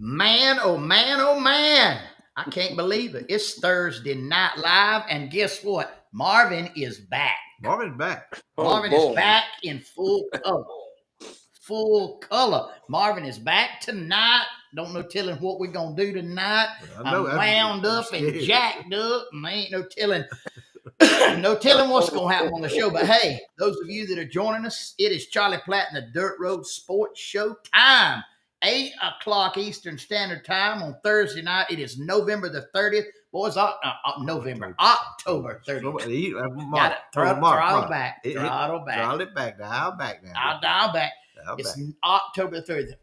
Man, oh man, oh man. I can't believe it. It's Thursday Night Live, and guess what? Marvin is back. Marvin's back. Marvin is back in full color. Full color. Marvin is back tonight. Don't know telling what we're going to do tonight. I'm wound up and jacked up, and there ain't no telling. No telling what's going to happen on the show. But hey, those of you that are joining us, it is Charlie Platt and the Dirt Road Sports Show time. 8 o'clock Eastern Standard Time on Thursday night. It is November the 30th. Boys, October 30th. Got it. Throttle back. Throttle back. Throttle it back. Dial back now. I'll dial back. It's October the 30th.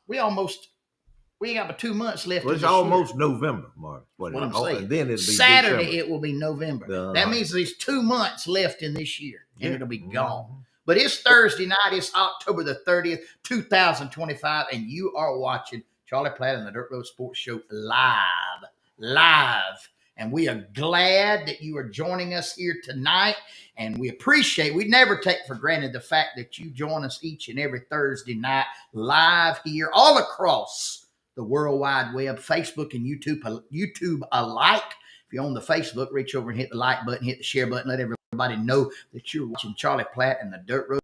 We ain't got but 2 months left. Well, it's almost November, Mark. What I'm saying. And then it'll be Saturday, December. it will be November. That means there's 2 months left in this year, and it'll be gone. But it's Thursday night. It's October the 30th, 2025, and you are watching Charlie Platt and the Dirt Road Sports Show live. And we are glad that you are joining us here tonight, and we never take for granted the fact that you join us each and every Thursday night live here all across the World Wide Web, Facebook and YouTube alike. If you're on the Facebook, reach over and hit the like button, hit the share button, let everybody know that you're watching Charlie Platt and the Dirt Road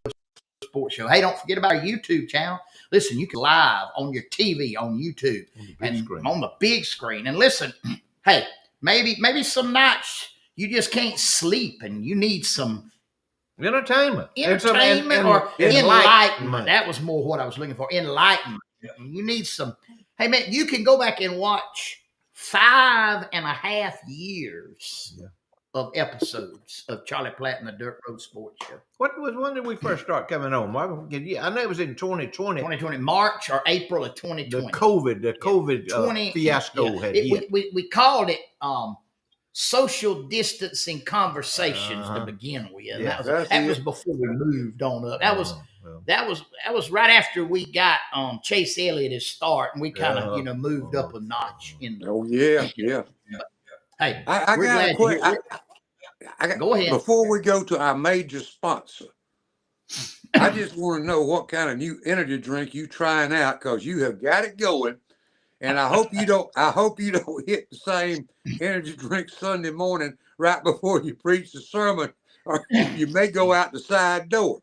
Sports Show. Hey, don't forget about our YouTube channel. Listen, you can live on your TV on YouTube and on the big screen. And listen, hey, maybe some nights you just can't sleep and you need some entertainment or enlightenment. That was more what I was looking for. Enlightenment. You need some. Hey, man, you can go back and watch 5.5 years of episodes of Charlie Platt and the Dirt Road Sports Show. When did we first start coming on, Mark? I know it was in 2020. 2020, March or April of 2020. The COVID fiasco had hit. We called it social distancing conversations to begin with. And Yeah. that was before we moved on up. That was right after we got Chase Elliott his start, and we kind of moved up a notch in the. Oh yeah, yeah. But, hey, I we're got a glad to hear. question. I got, Go ahead. before we go to our major sponsor, I just want to know what kind of new energy drink you trying out, because you have got it going, and I hope you don't. I hope you don't hit the same energy drink Sunday morning right before you preach the sermon, or you may go out the side door.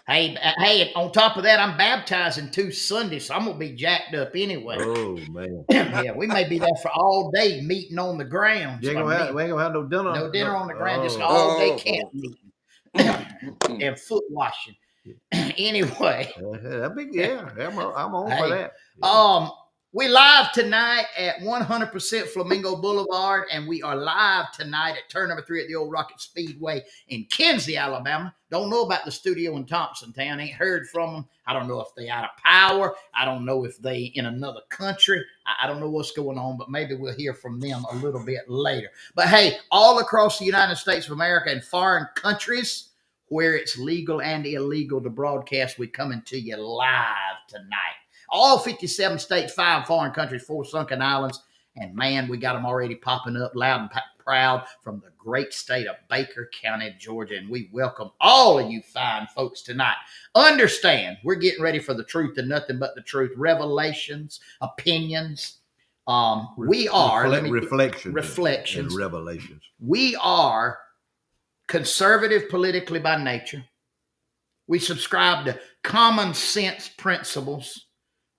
Hey! On top of that, I'm baptizing 2 Sundays, so I'm gonna be jacked up anyway. Oh man. Yeah, we may be there for all day meeting on the ground. We ain't gonna have no dinner. No dinner on the ground, just all day camp meeting and foot washing. Anyway, I'm on for that. We live tonight at 100% Flamingo Boulevard, and we are live tonight at turn number 3 at the old Rocket Speedway in Kinsey, Alabama. Don't know about the studio in Thompsontown. Ain't heard from them. I don't know if they out of power. I don't know if they in another country. I don't know what's going on, but maybe we'll hear from them a little bit later. But hey, all across the United States of America and foreign countries where it's legal and illegal to broadcast, we're coming to you live tonight. All 57 states, 5 foreign countries, 4 sunken islands. And man, we got them already popping up loud and proud from the great state of Baker County, Georgia. And we welcome all of you fine folks tonight. Understand, we're getting ready for the truth and nothing but the truth. Revelations, opinions. We are reflections and revelations. We are conservative politically by nature. We subscribe to common sense principles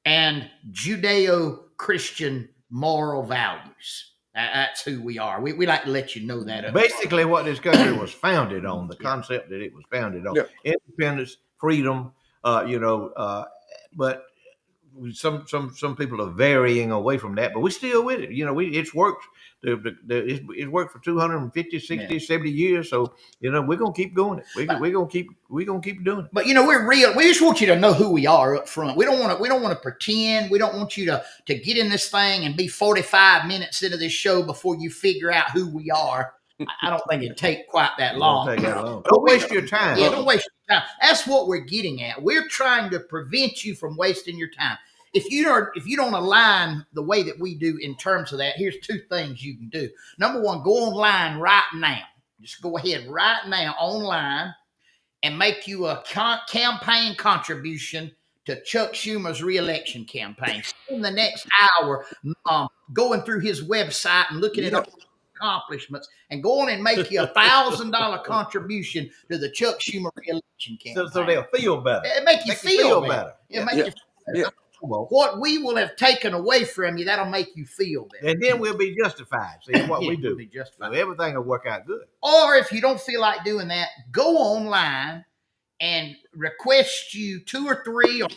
and Judeo-Christian moral values. That's who we are. We like to let you know that. Basically, what this country was founded on, the concept that it was founded on. Independence, freedom, but some people are varying away from that, but we're still with it. It's worked. It's worked for 250, 60, 70 years. So, we're going to keep going it. We're going to keep doing it. But, we're real. We just want you to know who we are up front. We don't want to pretend. We don't want you to get in this thing and be 45 minutes into this show before you figure out who we are. I don't think it'd take quite that long. Don't waste your time. Yeah, don't waste your time. That's what we're getting at. We're trying to prevent you from wasting your time. If you don't align the way that we do in terms of that, here's 2 things you can do. Number 1, go online right now. Just go ahead right now online and make you a campaign contribution to Chuck Schumer's reelection campaign. In the next hour, going through his website and looking at all the accomplishments, and go on and make you $1,000 contribution to the Chuck Schumer reelection campaign. So they'll feel better. It make you feel better. Yeah. Make you feel better. What we will have taken away from you, that'll make you feel better. And then we'll be justified. See what we do. We'll be justified. So everything will work out good. Or if you don't feel like doing that, go online and request you 2 or 3 or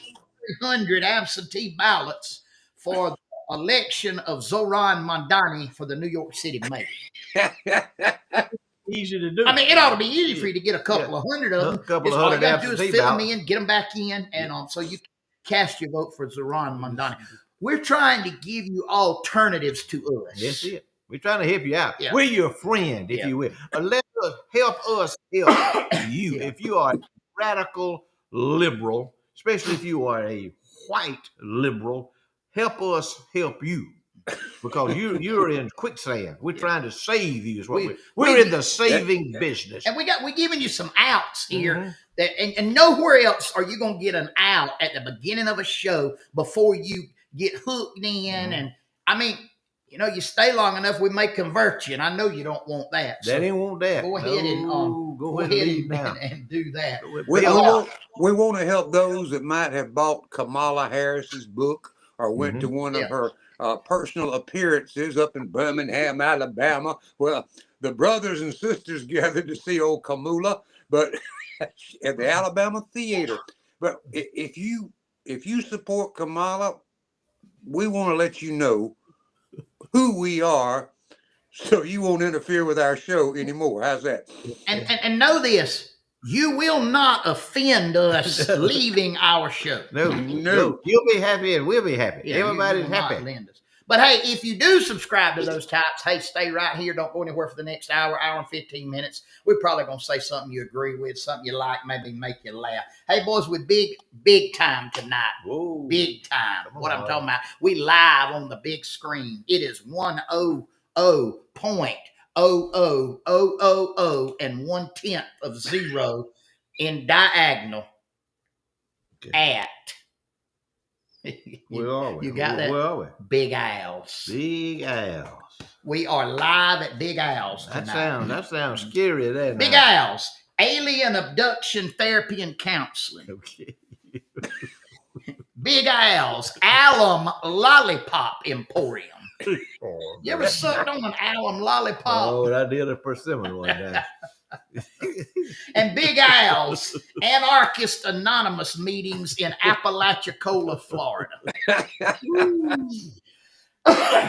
300 absentee ballots for the election of Zoran Mondani for the New York City mayor. Easy to do. I mean, it ought to be easy for you to get a couple of hundred of them. All you got to do is fill them in, get them back in, and so you cast your vote for Zoran Mondani. We're trying to give you alternatives to us. That's it. We're trying to help you out. Yeah. We're your friend, if you will. Let us help you. If you are a radical liberal, especially if you are a white liberal, help us help you. Because you're in quicksand. We're trying to save you. Is what we're in the saving business. And we're giving you some outs here. That and nowhere else are you going to get an out at the beginning of a show before you get hooked in. And I mean, you stay long enough, we may convert you. And I know you don't want that. They didn't want that. Go ahead and do that. We want to help those that might have bought Kamala Harris's book or went to one of her personal appearances up in Birmingham, Alabama. Well, the brothers and sisters gathered to see old Kamala, but at the Alabama Theater. But if you support Kamala, we want to let you know who we are, so you won't interfere with our show anymore. How's that? And know this: you will not offend us leaving our show. No. You'll be happy and we'll be happy. Everybody's happy. But hey, if you do subscribe to those types, hey, stay right here. Don't go anywhere for the next hour and 15 minutes. We're probably going to say something you agree with, something you like, maybe make you laugh. Hey, boys, we're big time tonight. Whoa. Big time. What I'm talking about. We live on the big screen. It is 100.00000 and 1/10 of 0 in diagonal at. Where are we? You got that? Where are we? Big Al's. Big Al's. We are live at Big Al's tonight. That sounds scary. That Big Al's, Alien Abduction Therapy and Counseling. Okay. Big Al's, Alum Lollipop Emporium. You ever sucked on an alum lollipop? Oh, I did a persimmon one time. And Big Al's, Anarchist Anonymous meetings in Apalachicola, Florida.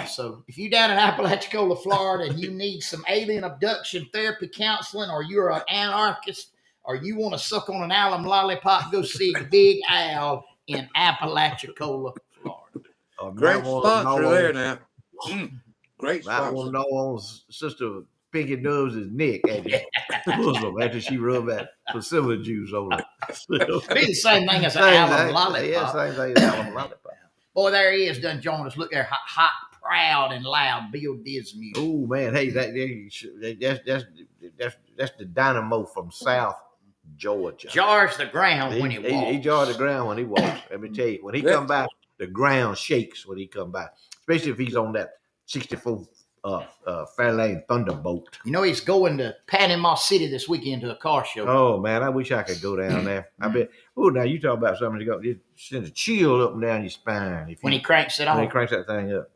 So if you're down in Apalachicola, Florida, and you need some alien abduction therapy counseling, or you're an anarchist, or you want to suck on an alum lollipop, go see Big Al in Apalachicola, Florida. Great sponsor there now. Great sponsor. I want to know on Sister Pinky Dove's neck after she rubbed that persimmon juice on it. It'd be the same thing as an alum lollipop. Yeah, same thing as alum lollipop. Boy, there he is, done joined us. Look there, hot, proud, and loud Bill Dismuke. Oh man, hey, that's the dynamo from South Georgia. Jars the ground when he walks. He jars the ground when he walks. Let me tell you, when he come by, the ground shakes when he come by, especially if he's on that 64 Fairlane Thunderbolt. You know he's going to Panama City this weekend to a car show. Oh man, I wish I could go down there. I bet. Oh, now you talk about something to go. It sends a chill up and down your spine when he cranks it on. When he cranks that thing up.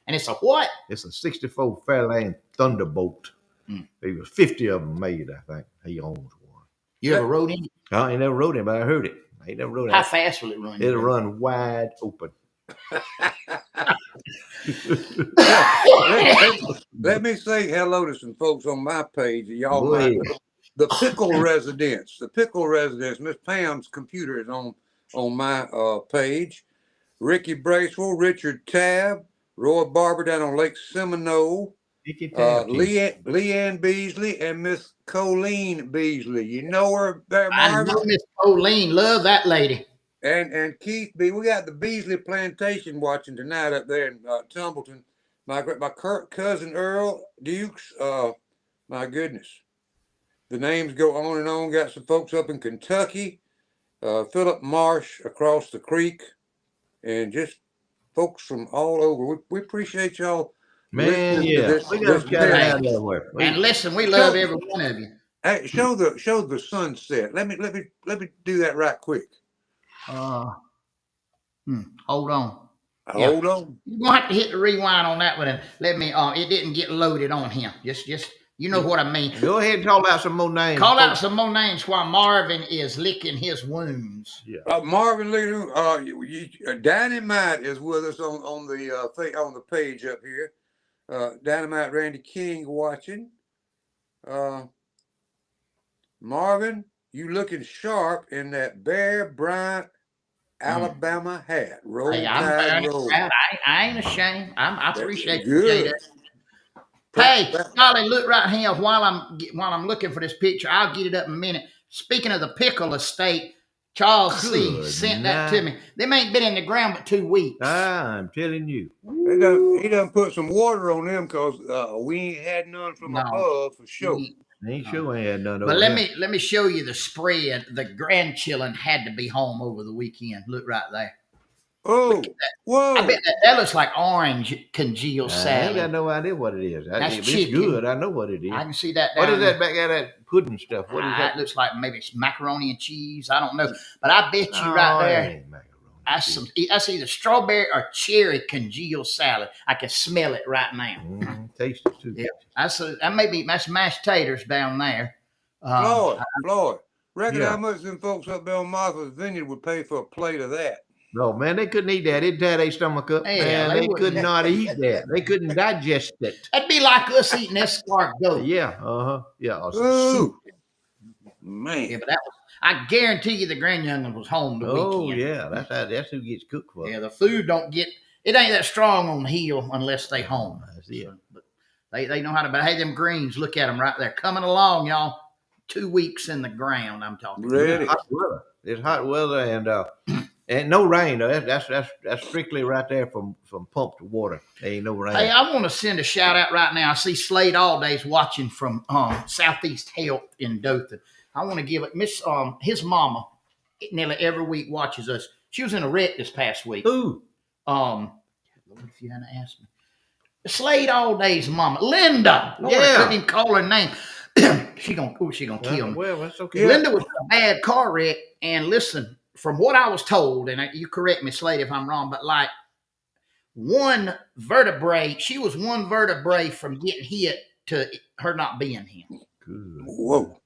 And it's a what? It's a 64 Fairlane Thunderbolt. There was 50 of them made, I think. He owns one. You ever rode in? I ain't never rode it, but I heard it. I ain't never rode it. How fast will it run? It'll run wide open. Let me say hello to some folks on my page. Y'all might know. The Pickle Residence. The Pickle Residence. Miss Pam's computer is on my page. Ricky Bracewell, Richard Tabb, Roy Barber down on Lake Seminole, Leanne Beasley, and Miss Colleen Beasley. You know her there, Marvin? I know Miss Colleen. Love that lady. And Keith B. We got the Beasley Plantation watching tonight up there in Tumbleton. My cousin Earl Dukes. My goodness. The names go on and on. Got some folks up in Kentucky. Philip Marsh across the creek. And just folks from all over. We appreciate y'all. Man, yeah. We got to get out of there. And listen, we love every one of you. Hey, show the sunset. Let me do that right quick. Hold on. Hold on. You're gonna have to hit the rewind on that one and let me. It didn't get loaded on him. Just you know what I mean. Go ahead and call out some more names. Call out some more names while Marvin is licking his wounds. Yeah. Marvin Lee, Dynamite is with us on the page up here. Dynamite Randy King watching. Marvin, you looking sharp in that Bear Bryant Alabama hat. Roll Tide Roll. I ain't ashamed. I appreciate that. Hey, Charlie, look right here while I'm looking for this picture. I'll get it up in a minute. Speaking of the pickle estate, Charles C. sent that to me. Them ain't been in the ground but 2 weeks. I'm telling you. He done put some water on them because we ain't had none from above for sure. Ain't sure ain't had none. But let me show you the spread. The grandchildren had to be home over the weekend. Look right there. Oh, whoa! I bet that looks like orange congealed salad. I ain't got no idea what it is. That's it's good. I know what it is. I can see that. What is that back there? That pudding stuff. What is that? It looks like maybe it's macaroni and cheese. I don't know, but I bet you right there. That's either strawberry or cherry congealed salad. I can smell it right now. Taste it too. Yeah, that's mashed taters down there. Floyd, reckon how much them folks up there on Martha's Vineyard would pay for a plate of that? No, man, they couldn't eat that. It'd tear their stomach up. Yeah, they could not eat that. They couldn't digest it. That'd be like us eating escargot. Yeah, yeah. Ooh, man. Yeah, but I guarantee you the grandyoungin was home the weekend. Oh, yeah, that's who gets cooked for. Yeah, the food don't get it ain't that strong on the heel unless they home. So, but they know how to behave. Them greens, look at them right there, coming along, y'all. 2 weeks in the ground. I'm talking. Ready. It's hot weather and no rain. That's strictly right there from pumped water. There ain't no rain. Hey, I want to send a shout out right now. I see Slade Allday's watching from Southeast Health in Dothan. I want to give it his mama nearly every week watches us. She was in a wreck this past week. Who? Lord, if you hadn't asked me. Slade Allday's mama, Linda. Lord, I couldn't even call her name. she gonna kill me. Well, that's okay. Linda was in a bad car wreck, and listen, from what I was told, and you correct me, Slade, if I'm wrong, but like one vertebrae, she was one vertebrae from getting hit to her not being here. Good. Whoa.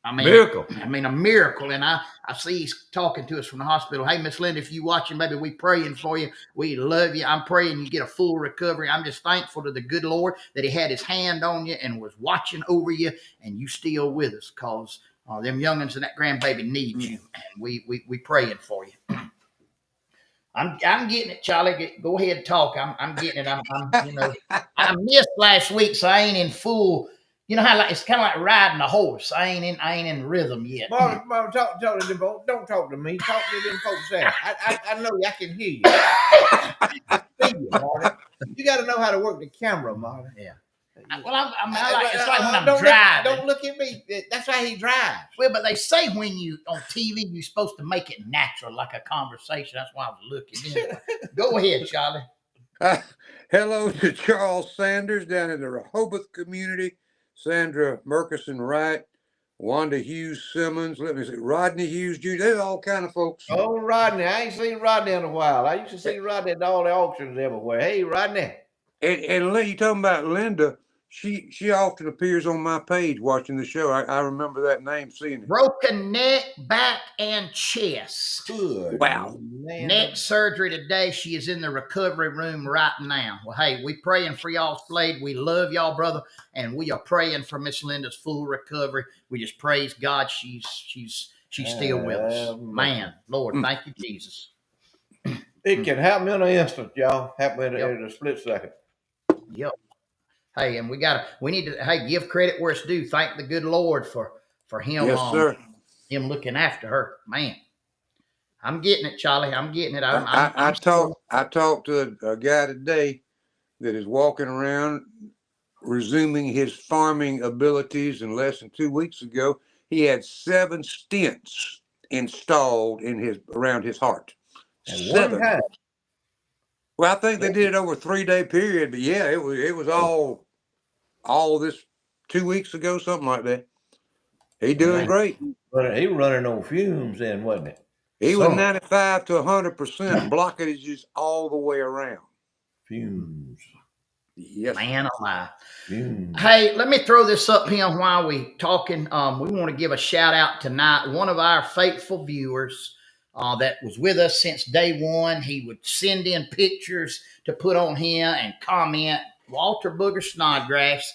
I mean, miracle. I mean, a miracle. And I see he's talking to us from the hospital. Hey, Miss Linda, if you watching, baby, we praying for you. We love you. I'm praying you get a full recovery. I'm just thankful to the good Lord that he had his hand on you and was watching over you, and you still with us, because them youngins and that grandbaby needs you. And we praying for you. I'm getting it, Charlie. Go ahead and talk. I'm getting it. I missed last week, so I ain't in full. You know how it's kind of like riding a horse. I ain't in rhythm yet. Mom, talk to them folks. Don't talk to me. Talk to them folks there. I know I can hear you. Marty. You got to know how to work the camera, Marty. Yeah. Well, it's like when I'm driving. Don't look at me. That's how he drives. Well, but they say when you on TV, you're supposed to make it natural, like a conversation. That's why I was looking. Anyway, go ahead, Charlie. Hello to Charles Sanders down in the Rehoboth community. Sandra Murkison Wright, Wanda Hughes Simmons, let me see, Rodney Hughes Jr. They're all kind of folks. Oh, Rodney. I ain't seen Rodney in a while. I used to see Rodney at all the auctions everywhere. Hey, Rodney. And you talking about Linda, she often appears on my page watching the show. I remember that name, seeing it. Broken neck, back, and chest. Good. Wow. Man. Neck surgery today. She is in the recovery room right now. Well, hey, we praying for y'all, Slade. We love y'all, brother, and we are praying for Miss Linda's full recovery. We just praise God she's still with us. Man, Lord, thank you, Jesus. It can happen in an instant, y'all. Happen in a split second. Yep. Hey, and we need to give credit where it's due. Thank the good Lord for him. Yes, sir. Him looking after her. Man, I'm getting it, Charlie. I'm getting it. I talked to a guy today that is walking around resuming his farming abilities, and less than 2 weeks ago, he had 7 stents installed around his heart. 7. Well, I think they did it over a 3-day period, but yeah, it was all this 2 weeks ago, something like that. He doing great. But he was running on fumes then, wasn't it? He was 95 to 100% blockages all the way around. Fumes. Yes. Man alive. Hey, let me throw this up here while we talking. We want to give a shout out tonight. One of our faithful viewers that was with us since day one. He would send in pictures to put on here and comment. Walter Booger Snodgrass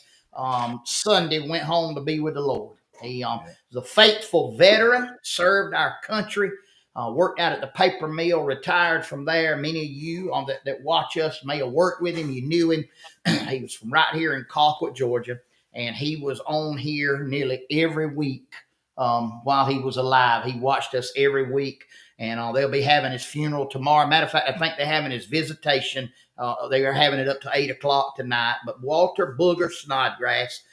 Sunday went home to be with the Lord. He was a faithful veteran, served our country, worked out at the paper mill, retired from there. Many of you that watch us may have worked with him. You knew him. He was from right here in Colquitt, Georgia, and he was on here nearly every week while he was alive. He watched us every week, and they'll be having his funeral tomorrow. Matter of fact, I think they're having his visitation. They are having it up to 8 o'clock tonight. But Walter Booger Snodgrass,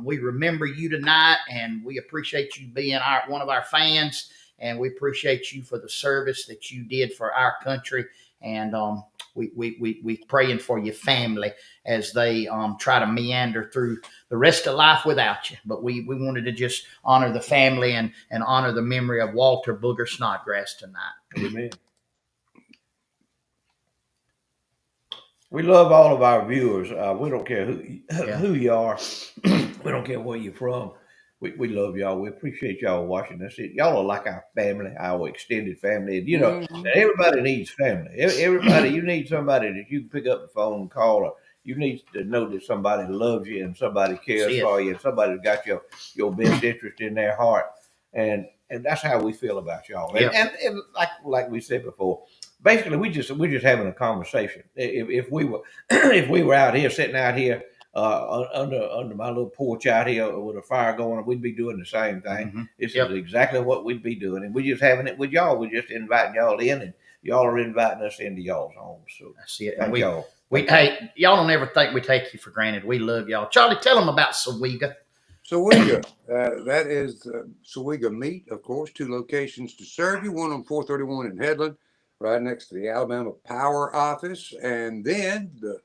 we remember you tonight, and we appreciate you being one of our fans, and we appreciate you for the service that you did for our country. And we praying for your family as they try to meander through the rest of life without you. But we wanted to just honor the family and honor the memory of Walter Booger Snodgrass tonight. Amen. We love all of our viewers. We don't care who you are. We don't care where you're from. We love y'all. We appreciate y'all watching us. Y'all are like our family, our extended family. You know, everybody needs family. Everybody, you need somebody that you can pick up the phone and call, or you need to know that somebody loves you and somebody cares for you and somebody's got your best interest in their heart. And that's how we feel about y'all. And like we said before, basically we're just having a conversation. If we were if we were out here sitting out here under my little porch out here with a fire going, we'd be doing the same thing. Mm-hmm. This is exactly what we'd be doing, and we're just having it with y'all. We're just inviting y'all in, and y'all are inviting us into y'all's homes. So that's it. Thank y'all. Hey, y'all don't ever think we take you for granted. We love y'all. Charlie, tell them about Sawega. Sawega, that is Sawega Meat, of course. 2 locations to serve you. One on 431 in Headland, right next to the Alabama Power Office, and then the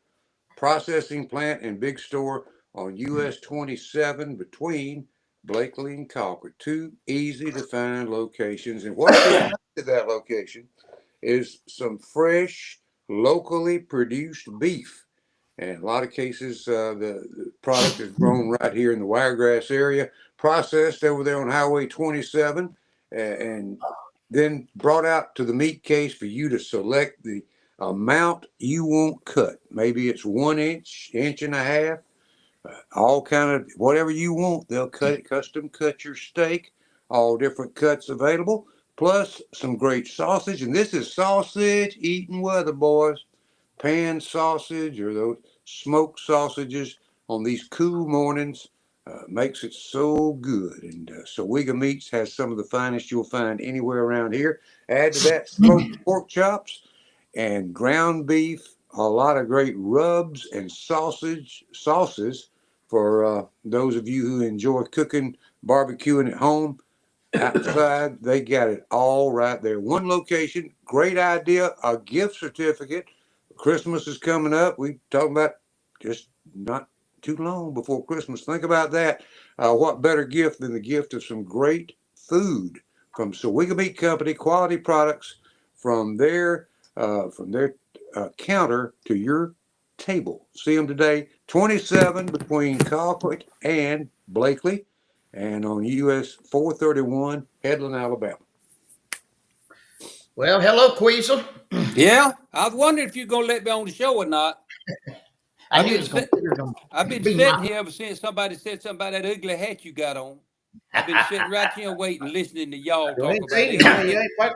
processing plant and big store on US 27 between Blakely and Colquitt. 2 easy to find locations. And what you find at that location is some fresh, locally produced beef. And in a lot of cases, the product is grown right here in the Wiregrass area, processed over there on Highway 27, and then brought out to the meat case for you to select the amount you want cut. Maybe it's 1 inch, inch and a half, all kind of whatever you want. They'll cut it, custom cut your steak, all different cuts available, plus some great sausage. And this is sausage eating weather, boys. Pan sausage or those smoked sausages on these cool mornings makes it so good. And Sawega Meats has some of the finest you'll find anywhere around here. Add to that smoked pork chops and ground beef, a lot of great rubs and sauces for those of you who enjoy cooking, barbecuing at home. Outside, they got it all right there. One location, great idea, a gift certificate. Christmas is coming up. We talking about just not too long before Christmas. Think about that. What better gift than the gift of some great food from Sawega Meat Company, quality products from their counter to your table. See them today, 27 between Colquitt and Blakely, and on US 431, Headland, Alabama. Well, hello, Queasel. Yeah, I was wondering if you're going to let me on the show or not. I've been sitting here ever since somebody said something about that ugly hat you got on. I've been sitting right here waiting, listening to y'all talk about it.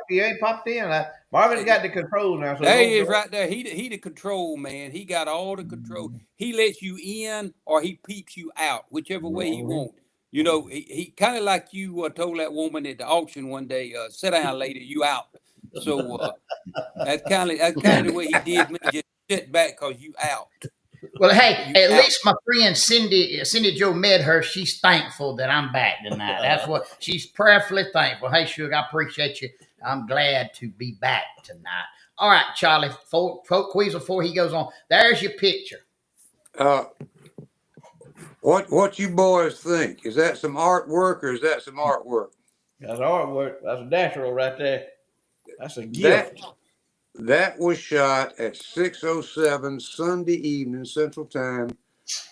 You ain't popped in. Marvin's got the controls now. So there he is right there. He the control man. He got all the control. He lets you in or he peeps you out, whichever way he wants. You know, he kind of like you told that woman at the auction one day, sit down, lady, you out. So that's kind of the way he did me. Just sit back because you out. Well, hey, at least my friend Cindy Jo Medhurst, she's thankful that I'm back tonight. That's what she's prayerfully thankful. Hey, Sugar, I appreciate you. I'm glad to be back tonight. All right, Charlie, Queasel, before he goes on, there's your picture. What you boys think? Is that some artwork or is that some artwork? That's artwork. That's natural right there. That's a gift. That was shot at 6:07 Sunday evening Central Time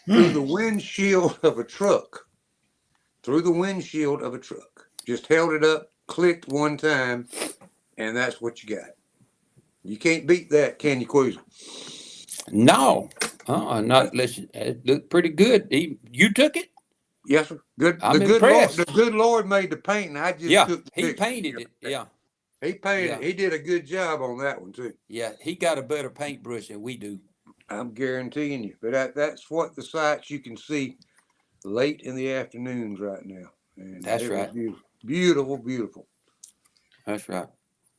through the windshield of a truck. Through the windshield of a truck. Just held it up, clicked one time, and that's what you got. You can't beat that, can you, Queasel? No. Not listen. It looked pretty good. You took it? Yes, sir. Good. I'm impressed. The good Lord made the painting. I just took the picture. He painted it. Yeah. He painted. He did a good job on that one too. Yeah, he got a better paintbrush than we do. I'm guaranteeing you. But that's what the sights you can see late in the afternoons right now. And that's right. Beautiful, beautiful. That's right.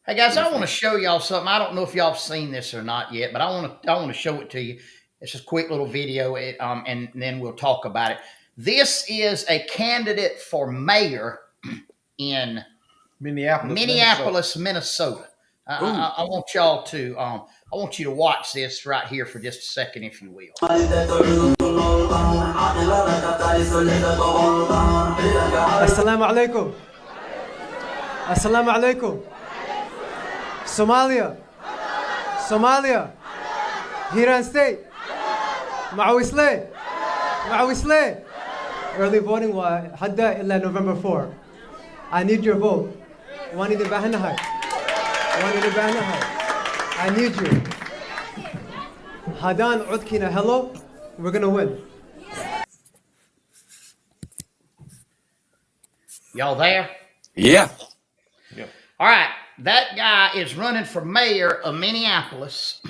Hey guys, I want to show y'all something. I don't know if y'all have seen this or not yet, but I want to show it to you. It's just a quick little video, and then we'll talk about it. This is a candidate for mayor in Minneapolis, Minnesota. I want y'all to I want you to watch this right here for just a second, if you will. Assalamu alaikum. Assalamu alaikum. Somalia. Hiran State. Mawisle. Early voting hadda illa November 4. I need your vote. I need you. Hadan Udkina, hello. We're gonna win. Y'all there? Yeah. All right. that guy is running for mayor of Minneapolis,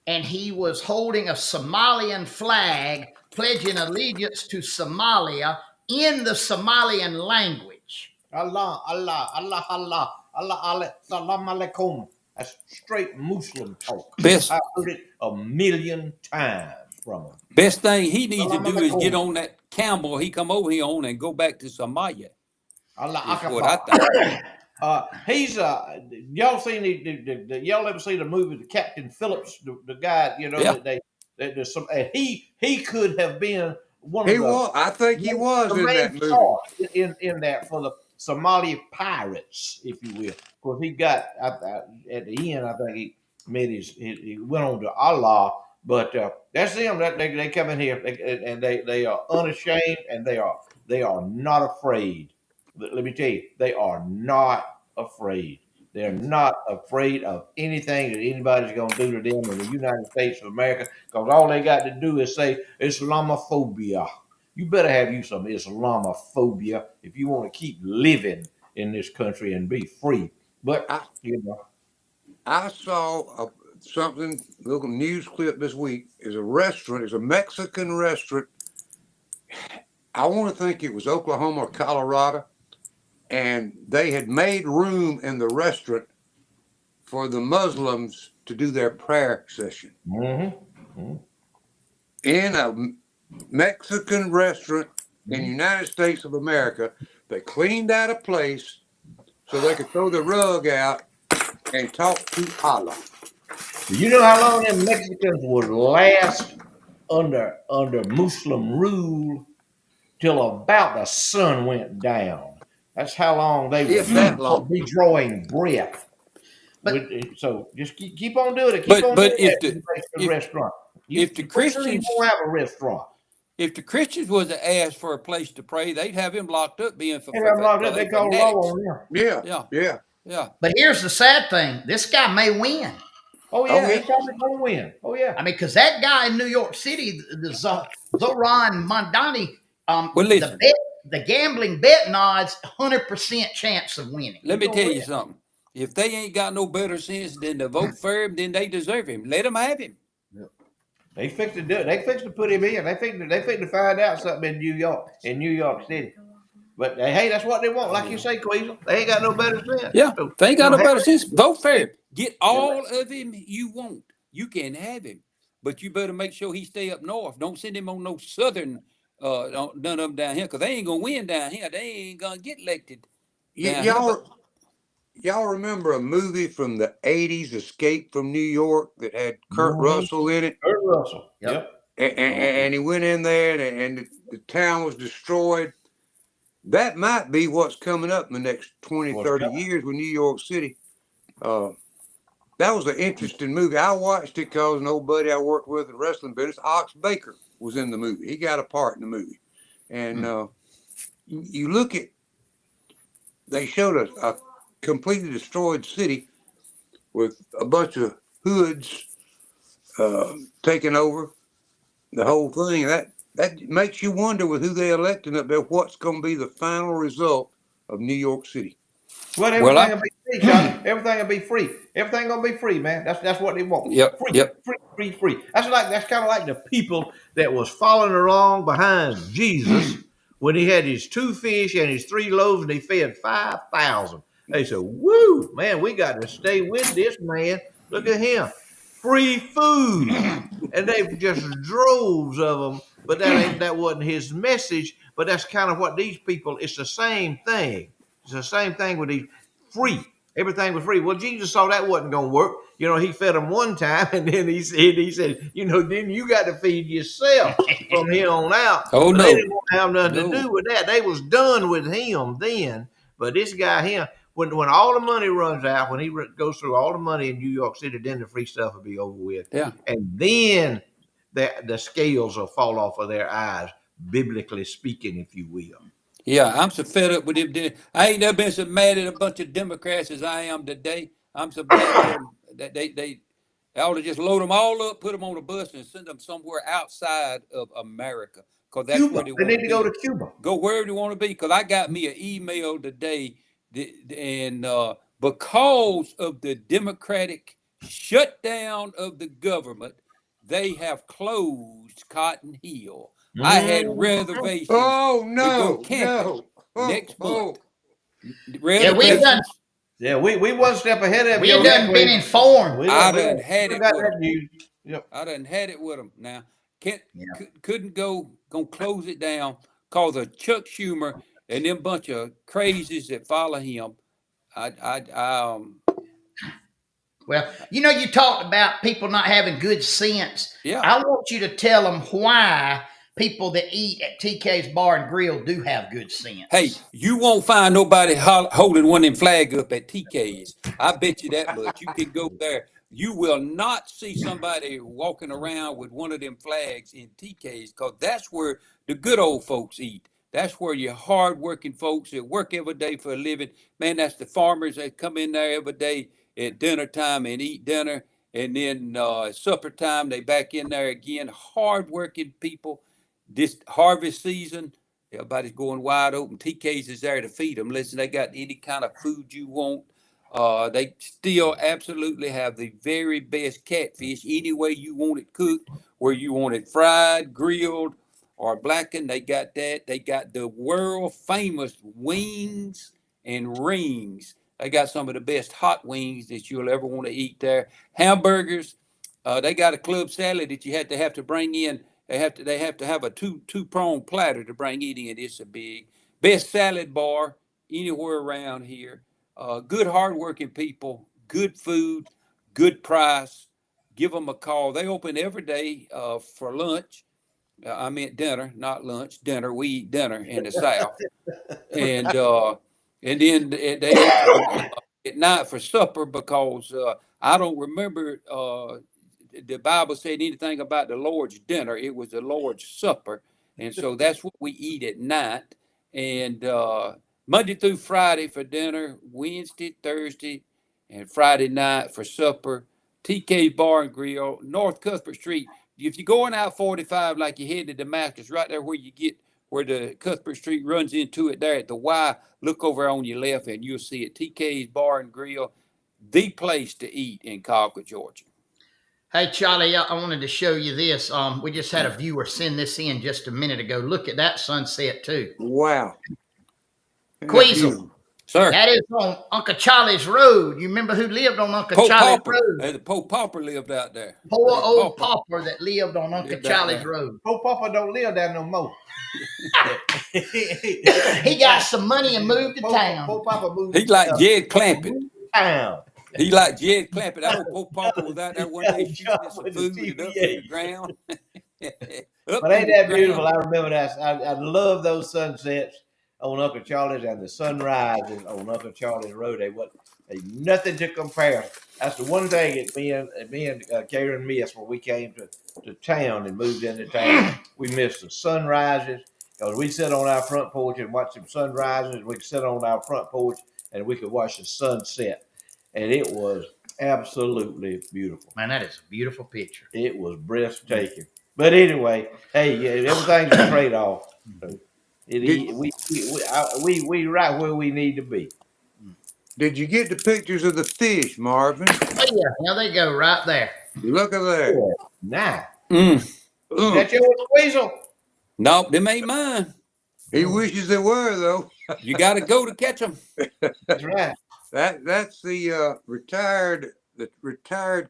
and he was holding a Somalian flag, pledging allegiance to Somalia in the Somalian language. Allah, Allah, Allah, Allah, Allah, Allah, salam alaikum. That's straight Muslim talk. Best, I heard it 1,000,000 times from him. best thing he needs to Salam do is get alaikum. on that camel he come over here on and go back to Somalia. Allah Is what I Akbar. think. He's y'all seen y'all ever see the movie the Captain Phillips, the guy, you know, Yeah. that there's some, and he could have been one of He the was. I think he was the in main that movie. star in that for the Somali pirates, if you will. Because he got at the end, I think he made he went on to Allah. But that's them. That they come in here and they are unashamed and they are not afraid. Let me tell you, they are not afraid. They're not afraid of anything that anybody's going to do to them in the United States of America, because all they got to do is say Islamophobia. You better have you some Islamophobia if you want to keep living in this country and be free. But I saw something, little news clip this week. Is a restaurant. It's a Mexican restaurant. I want to think it was Oklahoma or Colorado, and they had made room in the restaurant for the Muslims to do their prayer session. In a Mexican restaurant in the United States of America, they cleaned out a place so they could throw the rug out and talk to Allah. Do you know how long them Mexicans would last under Muslim rule? Till about the sun went down. That's how long they would be drawing breath. So just keep on doing it. Keep on doing it. Restaurant. If the Christians won't have a restaurant. If the Christians was to ask for a place to pray, they'd have him locked up being for They call law on him. Yeah. But here's the sad thing: this guy may win. Oh yeah, he's probably going to win. Oh yeah. I mean, because that guy in New York City, the Zoran Mondani, the gambling betting odds, 100% chance of winning. Let me tell you something. If they ain't got no better sense than to vote for him, then they deserve him. Let them have him. They fixed to do it. They fixed to put him in. They fixed to find out something in New York City. But hey, that's what they want. Like you say, Queasel, they ain't got no better sense. Yeah, they ain't got no better sense. Vote for him. Get all of him you want. You can have him, but you better make sure he stay up north. Don't send him on no southern. None of them down here, because they ain't gonna win down here. They ain't gonna get elected. Y'all remember a movie from the 80s, Escape from New York, that had Kurt Russell in it? Kurt Russell. Yep. And he went in there and the town was destroyed. That might be what's coming up in the next 20, 30 years with New York City. That was an interesting movie. I watched it because an old buddy I worked with in the wrestling business, Ox Baker, was in the movie. He got a part in the movie. And you look at, they showed a completely destroyed city with a bunch of hoods taking over the whole thing. That makes you wonder with who they elected up there, what's going to be the final result of New York City. Well, everything will be free, Johnny. Everything will be free. Everything gonna be free, man. That's what they want. Free. That's kind of like the people that was following along behind Jesus when he had his 2 fish and his 3 loaves and he fed 5,000. They said, "Woo, man, we got to stay with this man. Look at him, free food," and they just droves of them. But that wasn't his message. But that's kind of what these people. It's the same thing. It's the same thing with these free. Everything was free. Well, Jesus saw that wasn't going to work. You know, he fed them one time, and then he said, you know, then you got to feed yourself from here on out. Oh, no. They didn't want to have nothing to do with that. They was done with him then. But this guy here, when all the money runs out, when he goes through all the money in New York City, then the free stuff will be over with. Yeah. And then the scales will fall off of their eyes, biblically speaking, if you will. Yeah, I'm so fed up with him. I ain't never been so mad at a bunch of Democrats as I am today. I'm so mad that they ought to just load them all up, put them on a bus, and send them somewhere outside of America. Because that's Cuba. where they need to go to Cuba. Go wherever they want to be. Because I got me an email today, and because of the Democratic shutdown of the government, they have closed Cotton Hill. I had reservations Oh to go no, camping no. next month. Yeah, we done Reservations. Yeah, we one step ahead of we you. done been informed. I done had it got with that them. news. Yep. I done had it with them. Now, Yeah. couldn't gonna close it down cause of Chuck Schumer and them bunch of crazies that follow him. Well, you talked about people not having good sense. Yeah. I want you to tell them why people that eat at TK's Bar and Grill do have good sense. Hey, you won't find nobody holding one of them flag up at TK's. I bet you that much. You can go there. You will not see somebody walking around with one of them flags in TK's, because that's where the good old folks eat. That's where your hard-working folks that work every day for a living. Man, that's the farmers that come in there every day at dinner time and eat dinner. And then supper time, they back in there again. Hard-working people. This harvest season, everybody's going wide open. TK's is there to feed them. Listen, they got any kind of food you want. They still absolutely have the very best catfish any way you want it cooked, where you want it fried, grilled, or blackened. They got that. They got the world famous wings and rings. They got some of the best hot wings that you'll ever want to eat there. Hamburgers. They got a club salad that you have to bring in. They have to have a two-pronged platter to bring it in. It's a best salad bar anywhere around here. Good hardworking people, good food, good price. Give them a call. They open every day for lunch. I meant dinner, not lunch. Dinner. We eat dinner in the South, and then they open at night for supper, because I don't remember the Bible said anything about the Lord's dinner. It was the Lord's supper, and so that's what we eat at night. And Monday through Friday for dinner, Wednesday, Thursday, and Friday night for supper. TK Bar and Grill, North Cuthbert Street. If you're going out 45 like you're heading to Damascus, right there where you get where the Cuthbert Street runs into it there at the Y, look over on your left and you'll see it. TK's Bar and Grill, the place to eat in Colquitt, Georgia. Hey, Charlie, I wanted to show you this. We just had a viewer send this in just a minute ago. Look at that sunset, too. Wow. Queasel. Sir. That is on Uncle Charlie's Road. You remember who lived on Uncle Pope Charlie's Pauper. Road? The Pope Pauper lived out there. Poor old Pauper that lived on Uncle Lived out Charlie's there. Road. Pope Papa don't live there no more. He got some money and moved to town. Pope Papa moved. He like Jed Clampett. Town. He like Jed Clampett. That old Pope Pauper was out there one day shooting at some food and up to the ground. But ain't that beautiful? I remember that. I love those sunsets on Uncle Charlie's and the sunrises on Uncle Charlie's Road. They nothing to compare. That's the one thing that me and Karen missed when we came to town and moved into town. We missed the sunrises, because we sit on our front porch and watch some sunrises. We could sit on our front porch and we could watch the sunset. And it was absolutely beautiful. Man, that is a beautiful picture. It was breathtaking. But anyway, hey, yeah, everything's a trade-off. We right where we need to be. Did you get the pictures of the fish, Marvin? Oh, yeah. Now they go right there. Look at that. Nah. Is That your Weasel? Nope, them ain't mine. He wishes they were, though. You got to go to catch them. That's right. That's the retired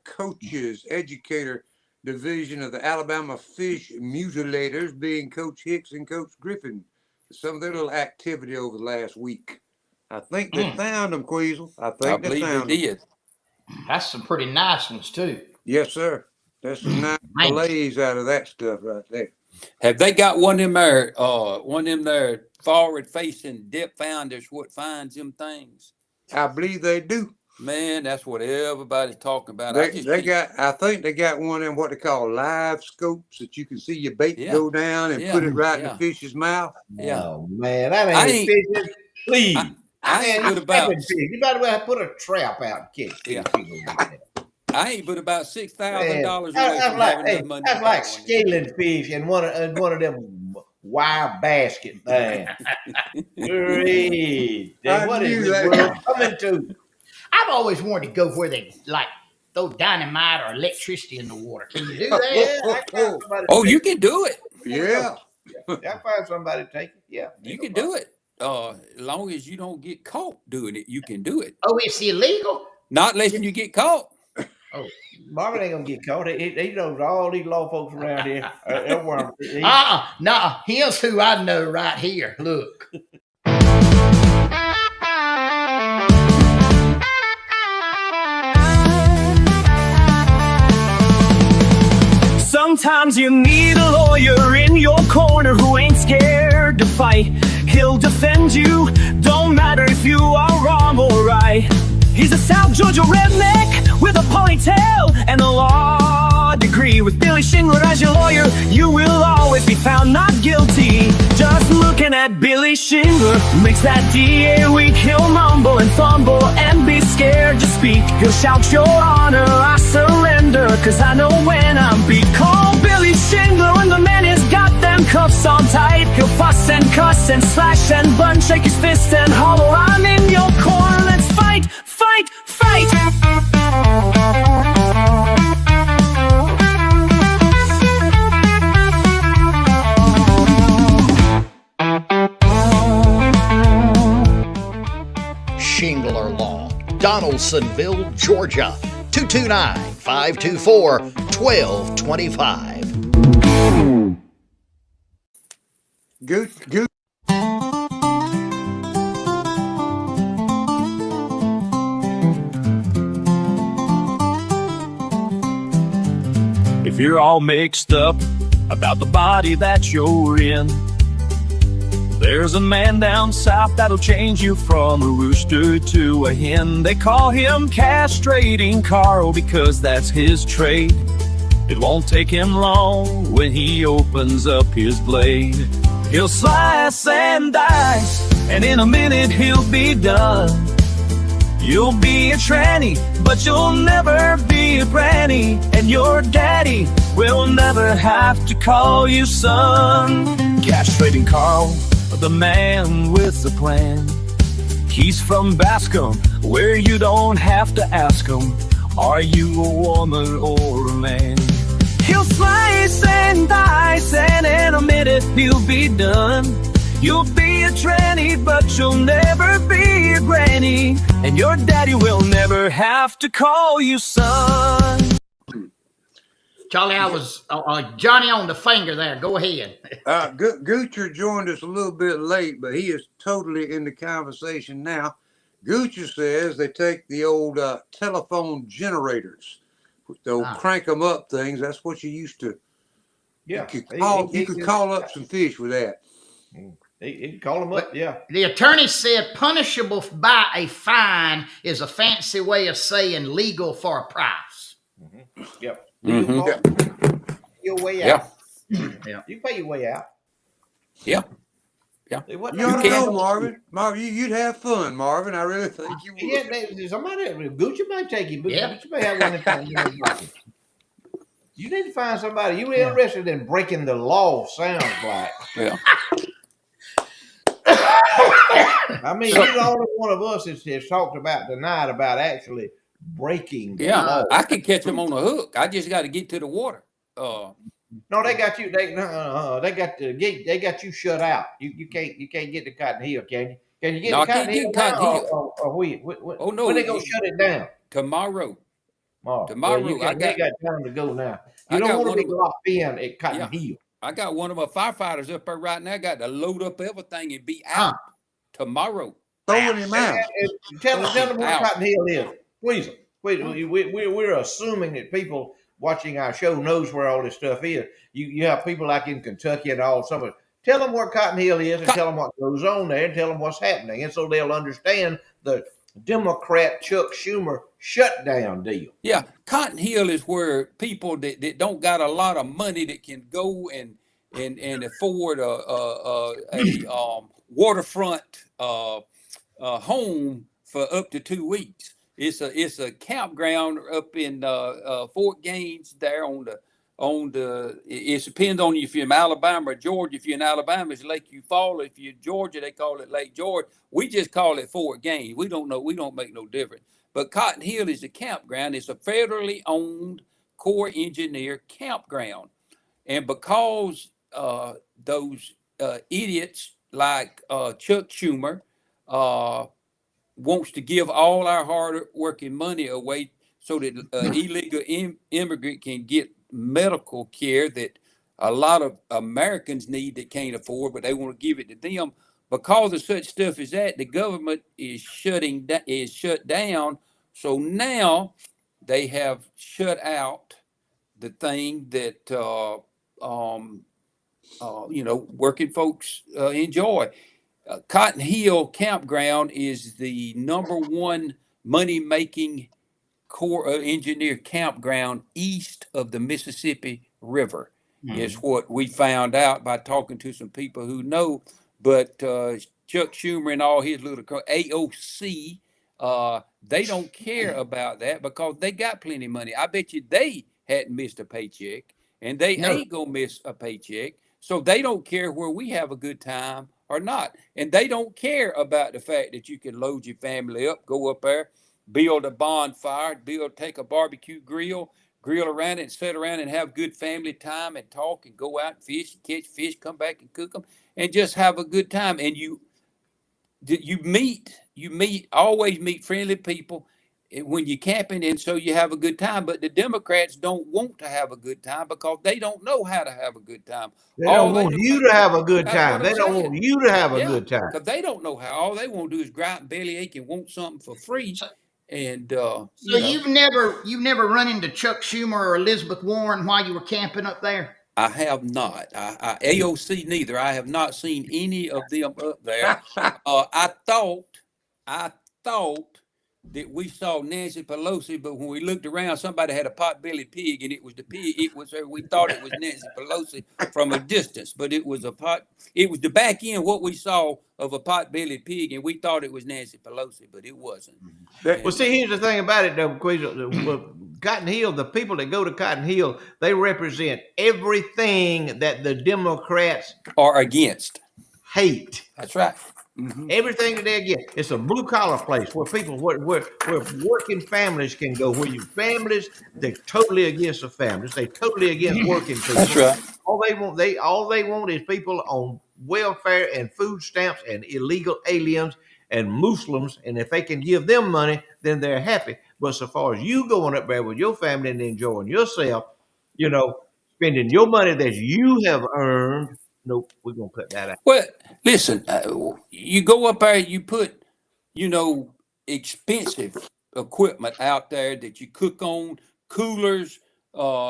coaches educator division of the Alabama Fish Mutilators, being Coach Hicks and Coach Griffin. Some of their little activity over the last week. I think they found them, Queasel. I think they believe found they them. did. That's some pretty nice ones, too. Yes, sir. That's some nice fillets out of that stuff right there. Have they got one of them there forward-facing depth founders what finds them things? I believe they do. Man, that's what everybody's talking about. I think they got one of them what they call live scopes that you can see your bait go down and put it right in the fish's mouth. Yeah. Oh man, that ain't fishing. Please. I ain't but about. You better well put a trap out and catch fish. I ain't but about $6,000 away from having enough money. That's like scaling fish in one of them wild basket things. Great. What is this world coming to? I've always wanted to go where they like throw dynamite or electricity in the water. Can you do that? Oh, you can do it. Yeah. I find somebody to take it. Yeah, You can do it. As long as you don't get caught doing it, you can do it. Oh, it's illegal? Not unless you get caught. Oh, Marvin ain't gonna get caught. He knows all these law folks around here. no, here's who I know right here. Look. Sometimes you need a lawyer in your corner who ain't scared to fight. He'll defend you, don't matter if you are wrong or right. He's a South Georgia redneck with a ponytail and a law degree. With Billy Schindler as your lawyer, you will always be found not guilty. Just looking at Billy Schindler makes that DA weak. He'll mumble and fumble and be scared to speak. He'll shout, "Your Honor, I surrender, 'cause I know when I'm beat." Call Billy Schindler when the man has got them cuffs on tight. He'll fuss and cuss and slash and burn, shake his fist and holler, "I'm in your corner, let's fight, fight, fight." Shingler Law, Donaldsonville, Georgia, 229-524-1225. Good. If you're all mixed up about the body that you're in, there's a man down south that'll change you from a rooster to a hen. They call him Castrating Carl because that's his trade. It won't take him long when he opens up his blade. He'll slice and dice, and in a minute he'll be done. You'll be a tranny, but you'll never be a granny. And your daddy will never have to call you son. Castrating Carl, the man with the plan. He's from Bascom, where you don't have to ask him, are you a woman or a man? He'll slice and dice, and in a minute he'll be done. You'll be a tranny, but you'll never be a granny. And your daddy will never have to call you son. Charlie, I was Johnny on the finger there. Go ahead. Goocher joined us a little bit late, but he is totally in the conversation now. Goocher says they take the old telephone generators, those crank them up things. That's what you used to. Yeah, you could call up some fish with that. He call them up. Yeah. The attorney said punishable by a fine is a fancy way of saying legal for a price. Mm-hmm. Yep. Mm-hmm. Your way out. Yeah. You pay your way out. Yeah. Yeah. You don't know, Marvin. Marvin, you'd have fun, Marvin. I really think you would. Yeah, somebody, Gucci might take you, but you may have one in time. You need to find somebody. You interested in breaking the law, sounds like. Yeah. I mean, you're the only one of us has talked about tonight about actually breaking the law. I can catch them on a hook. I just got to get to the water. No, they got you. They got you shut out. You can't get to Cotton Hill, can you? Can you get to Cotton Hill? Oh no, when they gonna shut it down? Tomorrow. Tomorrow. You got time to go now. You don't want to be locked in at Cotton Hill. I got one of my firefighters up there right now. Got to load up everything and be out tomorrow. Throwing him out. Tell them where Cotton Hill is. Please. We're assuming that people watching our show knows where all this stuff is. You have people like in Kentucky and all some of it. Tell them where Cotton Hill is and tell them what goes on there and tell them what's happening. And so they'll understand the Democrat Chuck Schumer shutdown deal. Yeah, Cotton Hill is where people that don't got a lot of money that can go and afford a waterfront home for up to 2 weeks. It's a campground up in Fort Gaines there on the. It depends on if you're in Alabama or Georgia. If you're in Alabama, it's Lake Eufaula. If you're in Georgia, they call it Lake George. We just call it Fort Gaines. We don't know. We don't make no difference. But Cotton Hill is a campground. It's a federally owned Corps engineer campground. And because those idiots like Chuck Schumer wants to give all our hard-working money away so that illegal immigrant can get medical care that a lot of Americans need that can't afford, but they want to give it to them. Because of such stuff as that, the government is shut down. So now they have shut out the thing that working folks enjoy. Cotton Hill Campground is the #1 money-making Corps engineer campground east of the Mississippi River. Is what we found out by talking to some people who know. But Chuck Schumer and all his little AOC, they don't care about that because they got plenty of money. I bet you they hadn't missed a paycheck, and they ain't gonna miss a paycheck. So they don't care where we have a good time or not. And they don't care about the fact that you can load your family up, go up there, build a bonfire, take a barbecue grill around it and sit around and have good family time and talk and go out and fish, catch fish, come back and cook them and just have a good time. And you always meet friendly people when you're camping, and so you have a good time. But the Democrats don't want to have a good time because they don't know how to have a good time. They don't want you to have a good time. They don't want you to have a good time because they don't know how. All they want to do is gripe and bellyache and want something for free. And so you've never run into Chuck Schumer or Elizabeth Warren while you were camping up there? I have not. AOC neither. I have not seen any of them up there. I thought that we saw Nancy Pelosi, but when we looked around, somebody had a pot-bellied pig, and it was the pig. It was her. We thought it was Nancy Pelosi from a distance, but it was It was the back end what we saw of a pot-bellied pig, and we thought it was Nancy Pelosi, but it wasn't. Well, see, here's the thing about it, though, Cotton Hill. The people that go to Cotton Hill, they represent everything that the Democrats are against. Hate. That's right. Mm-hmm. Everything that they get. It's a blue collar place where people, where working families can go. Where your families, they're totally against the families. They're totally against working people. That's right. All they want is people on welfare and food stamps and illegal aliens and Muslims. And if they can give them money, then they're happy. But so far as you going up there with your family and enjoying yourself, spending your money that you have earned. Nope, we're gonna cut that out. Well, listen, you go up there, you put, expensive equipment out there that you cook on, coolers,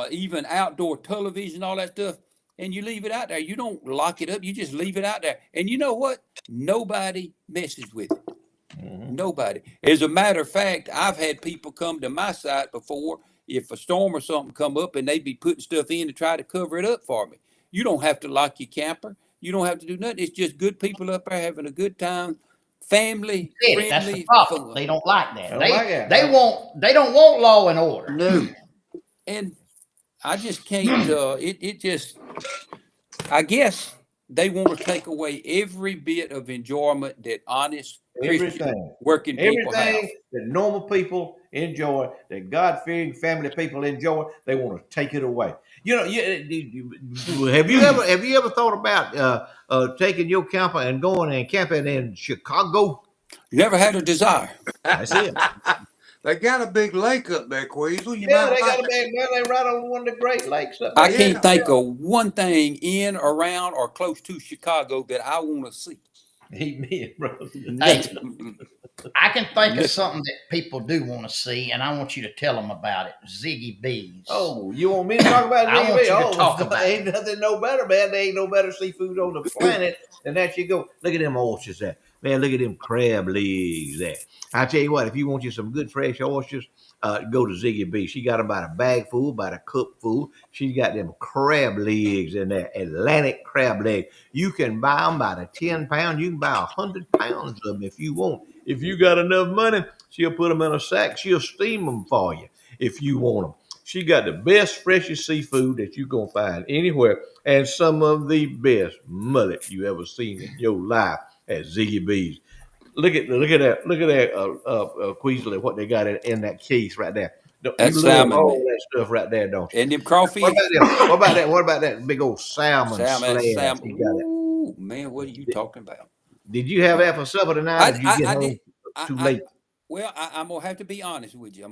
even outdoor television, all that stuff, and you leave it out there. You don't lock it up. You just leave it out there. And you know what? Nobody messes with it. Mm-hmm. Nobody. As a matter of fact, I've had people come to my site before. If a storm or something come up, and they'd be putting stuff in to try to cover it up for me. You don't have to lock your camper. You don't have to do nothing. It's just good people up there having a good time, family friendly. That's the problem. They don't like that. They don't want law and order. No. And I just can't. I guess they want to take away every bit of enjoyment that honest Christian working people have. Everything that normal people enjoy, that God-fearing family people enjoy, they want to take it away. Have you ever thought about taking your camper and going and camping in Chicago? Never had a desire. That's it. They got a big lake up there, Queasel. They got a big. They're right on one of the Great Lakes up there. I can't think of one thing in, around, or close to Chicago that I want to see. Amen, brother. I can think of something that people do want to see, and I want you to tell them about it. Ziggy B's. Oh, you want me to talk about it? I want you to talk about it. Ain't nothing no better, man. There ain't no better seafood on the planet than that. You go. Look at them oysters there. Man, look at them crab legs there. I tell you what, if you want you some good fresh oysters, go to Ziggy B. She got them by the bag full, by the cup full. She got them crab legs in there, Atlantic crab leg. You can buy them by the 10 pound. You can buy 100 pounds of them if you want. If you got enough money, she'll put them in a sack. She'll steam them for you if you want them. She got the best, freshest seafood that you're going to find anywhere, and some of the best mullet you ever seen in your life at Ziggy B's. Look at that, Queasley, what they got in that case right there. You That's love salmon, all man. that stuff right there, don't you? And them What crawfish. about them? What about that? What about that big old salmon Salmon, slab? salmon. He got it. Ooh, man, what are you talking about? Did you have that for supper tonight, or did you get I did. home too late? Well, I'm gonna have to be honest with you.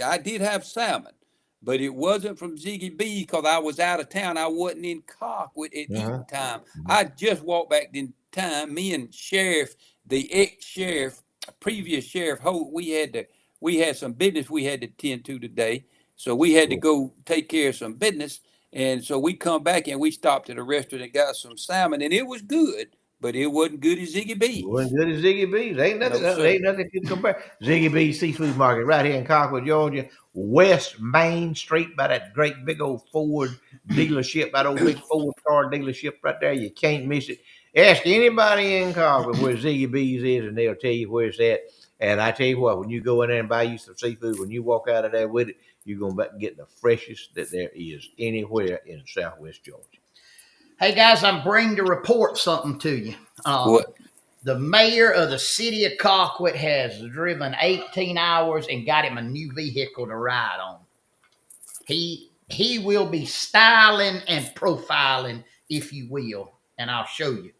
I did have salmon, but it wasn't from Ziggy B because I was out of town. I wasn't in Cockwood at Uh-huh. eating time. I just walked back in time. Me and Sheriff, the ex-sheriff, previous sheriff Holt, we had some business we had to tend to today. So we had to Cool. go take care of some business. And so we come back and we stopped at a restaurant and got some salmon, and it was good, but it wasn't good as Ziggy B's. Wasn't good as Ziggy B's. No, sir. Ain't nothing you can compare. Ziggy B's Seafood Market right here in Concord, Georgia, West Main Street by that great big old Ford dealership, that old big Ford car dealership right there. You can't miss it. Ask anybody in Concord where Ziggy B's is, and they'll tell you where it's at. And I tell you what, when you go in there and buy you some seafood, when you walk out of there with it, you're gonna get the freshest that there is anywhere in Southwest Georgia. Hey guys, I'm bringing to report something to you. What? The mayor of the city of Colquitt has driven 18 hours and got him a new vehicle to ride on. He will be styling and profiling, if you will, and I'll show you.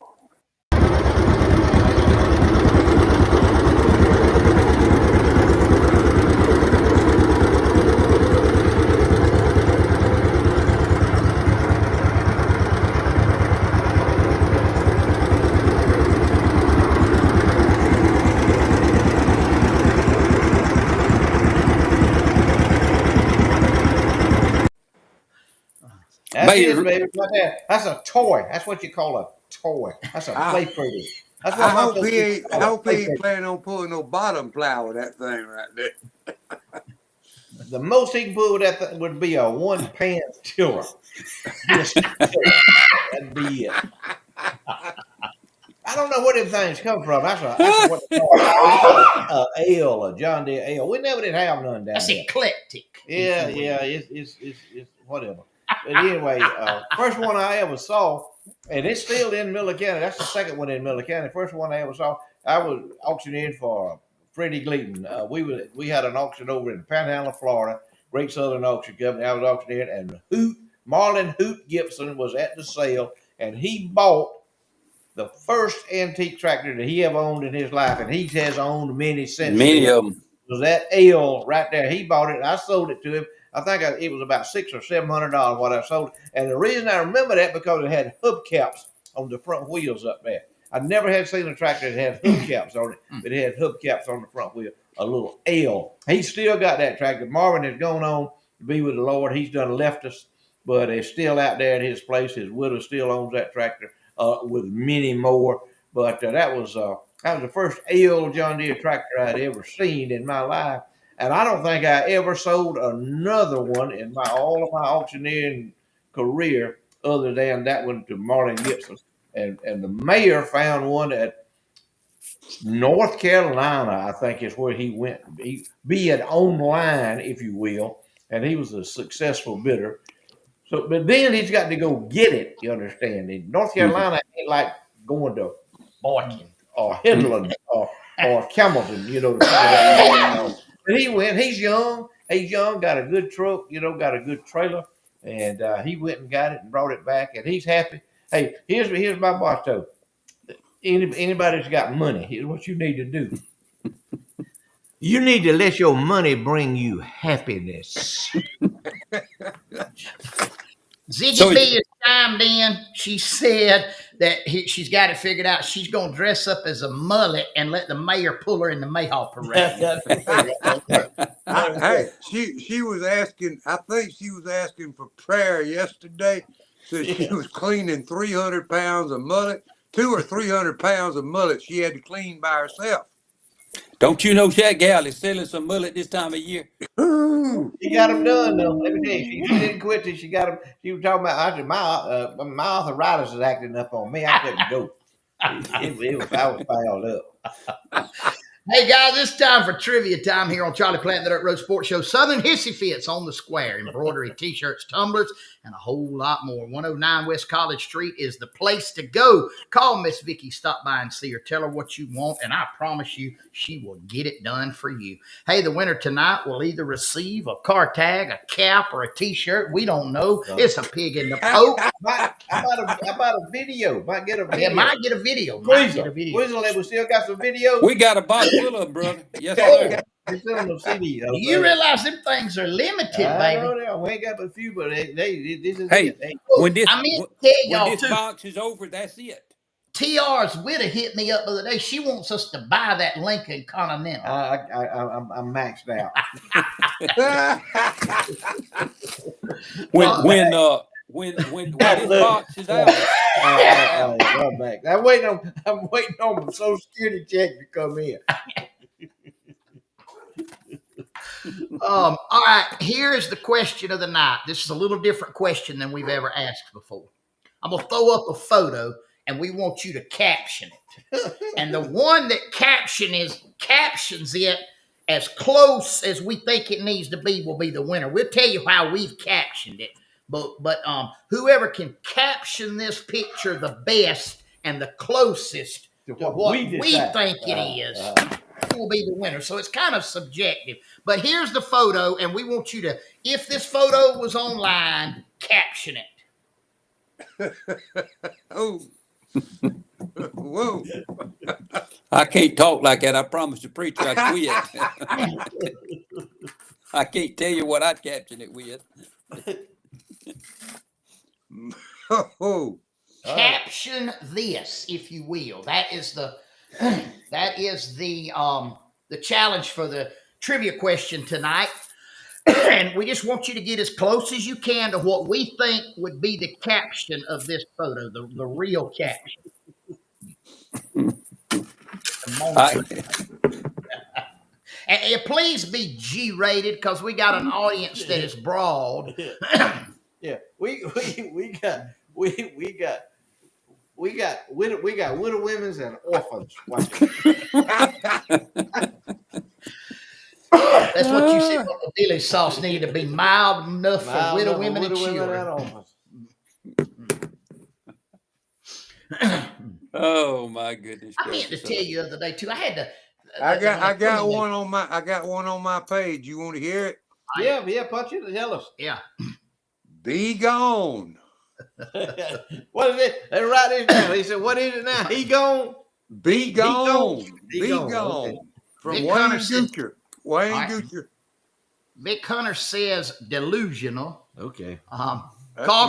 That's it, baby. Right there. That's a toy. That's what you call a toy. That's a play pretty. That's what I my hope folks he used to ain't. I call a hope play he ain't pretty. planning on pulling no bottom plow with that thing right there. The most he can put with that would be a one pan tiller. Just that'd be it. I don't know where them things come from. That's what they call a ale, a John Deere ale. We never did have none down That's there. eclectic. Yeah, it's whatever. But anyway, first one I ever saw, and it's still in Miller County. That's the second one in Miller County. First one I ever saw, I was auctioneering for Freddie Gleaton. We had an auction over in the Panhandle of Florida, Great Southern Auction Company. I was auctioneering, and Marlon Hoot Gibson was at the sale, and he bought the first antique tractor that he ever owned in his life, and he has owned many since Many then. of them. Was that ale right there? He bought it, and I sold it to him. I think it was about $600 or $700 what I sold it. And the reason I remember that because it had hubcaps on the front wheels up there. I never had seen a tractor that had hubcaps on it, but it had hubcaps on the front wheel. A little ale. He still got that tractor. Marvin has gone on to be with the Lord. He's done left us, but it's still out there at his place. His widow still owns that tractor with many more. But that was the first ale John Deere tractor I'd ever seen in my life. And I don't think I ever sold another one in all of my auctioneering career other than that one to Marlon Gibson. And the mayor found one at North Carolina, I think is where he went, be it online, if you will. And he was a successful bidder. So, but then he's got to go get it. You understand? In North Carolina ain't like going to Boykin or Headland or Campbellton. You know. But he went. He's young. Got a good truck. Got a good trailer, and he went and got it and brought it back, and he's happy. Hey, here's my motto. Anybody that's got money, here's what you need to do. You need to let your money bring you happiness. Ziggy B has chimed in. She said that she's got it figured out. She's going to dress up as a mullet and let the mayor pull her in the Mayhaw parade. Hey, she was asking. I think she was asking for prayer yesterday. So she was cleaning 300 pounds of mullet, 200 or 300 pounds of mullet. She had to clean by herself. Don't you know that gal is selling some mullet this time of year? She got them done though. Let me tell you, she didn't quit till she got them. She was talking about my arthritis is acting up on me. I couldn't go. I was piled up. Hey guys, it's time for trivia time here on Charlie Platt, the Dirt Road Sports Show. Southern Hissy Fits on the square, embroidery, t-shirts, tumblers, and a whole lot more. 109 West College Street is the place to go. Call Miss Vicky, stop by and see her. Tell her what you want, and I promise you, she will get it done for you. Hey, the winner tonight will either receive a car tag, a cap, or a t-shirt. We don't know. It's a pig in the poke. How about a video? Might get a video. Yeah, might get a video. Weasel, we still got some videos. We got a box full of them, brother. Yes, sir. They still on the CD. Do you realize them things are limited, baby? We ain't got but a few, but this is Hey, it. when this, I mean, tell y'all when this too. box is over, that's it. TR's widow hit me up the other day. She wants us to buy that Lincoln Continental. I'm maxed out. When this box is out. I'm back. I'm waiting on my Social Security check to come in. All right, here's the question of the night. This is a little different question than we've ever asked before. I'm going to throw up a photo, and we want you to caption it. And the one that captions it as close as we think it needs to be will be the winner. We'll tell you how we've captioned it. But whoever can caption this picture the best and the closest to what we think it is will be the winner. So it's kind of subjective. But here's the photo, and we want you to, if this photo was online, caption it. Oh. Whoa. I can't talk like that. I promised the preacher I'd quit. I can't tell you what I'd caption it with. Oh. Caption this, if you will. That is the challenge for the trivia question tonight. And we just want you to get as close as you can to what we think would be the caption of this photo, the real caption. And please be G-rated because we got an audience that is broad. Yeah, we got widow women's and orphans watching. That's what you said. The Billy sauce needed to be mild enough for widow women and children. Oh my goodness! I meant to tell you the other day too. I had to. I got one on my page. You want to hear it? Yeah, punch it and tell us. Yeah. Be gone. What is it? They write this down. He said, "What is it now? He gone. Be gone. Be gone." Okay. From Vic Wayne Hunter said- Gucher. Wayne All right. Gucher. Vic Hunter says delusional. Okay. Carl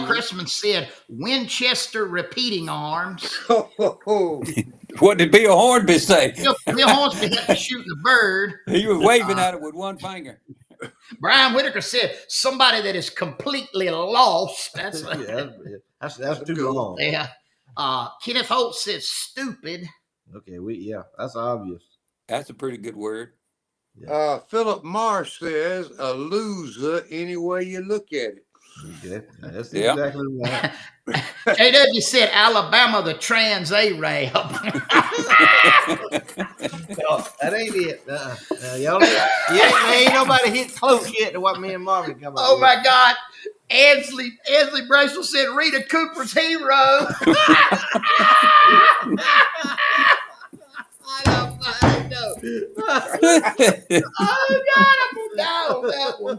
Christman said Winchester repeating arms. What did Bill Hornby say? Bill Hornsby had to shoot the bird. He was waving at it with one finger. Brian Whitaker said somebody that is completely lost. That's That's too long. yeah. Kenneth Holt said stupid. Okay, that's obvious. That's a pretty good word. Philip Marsh says a loser any way you look at it. Okay, that's Yeah. exactly right. JW said Alabama the trans Arab. No, that ain't it. Y'all ain't nobody hit close yet to what me and Marvin come up Oh with. my God. Ansley Bracewell said Rita Cooper's hero. I know. Oh God, I'm gonna die on that one.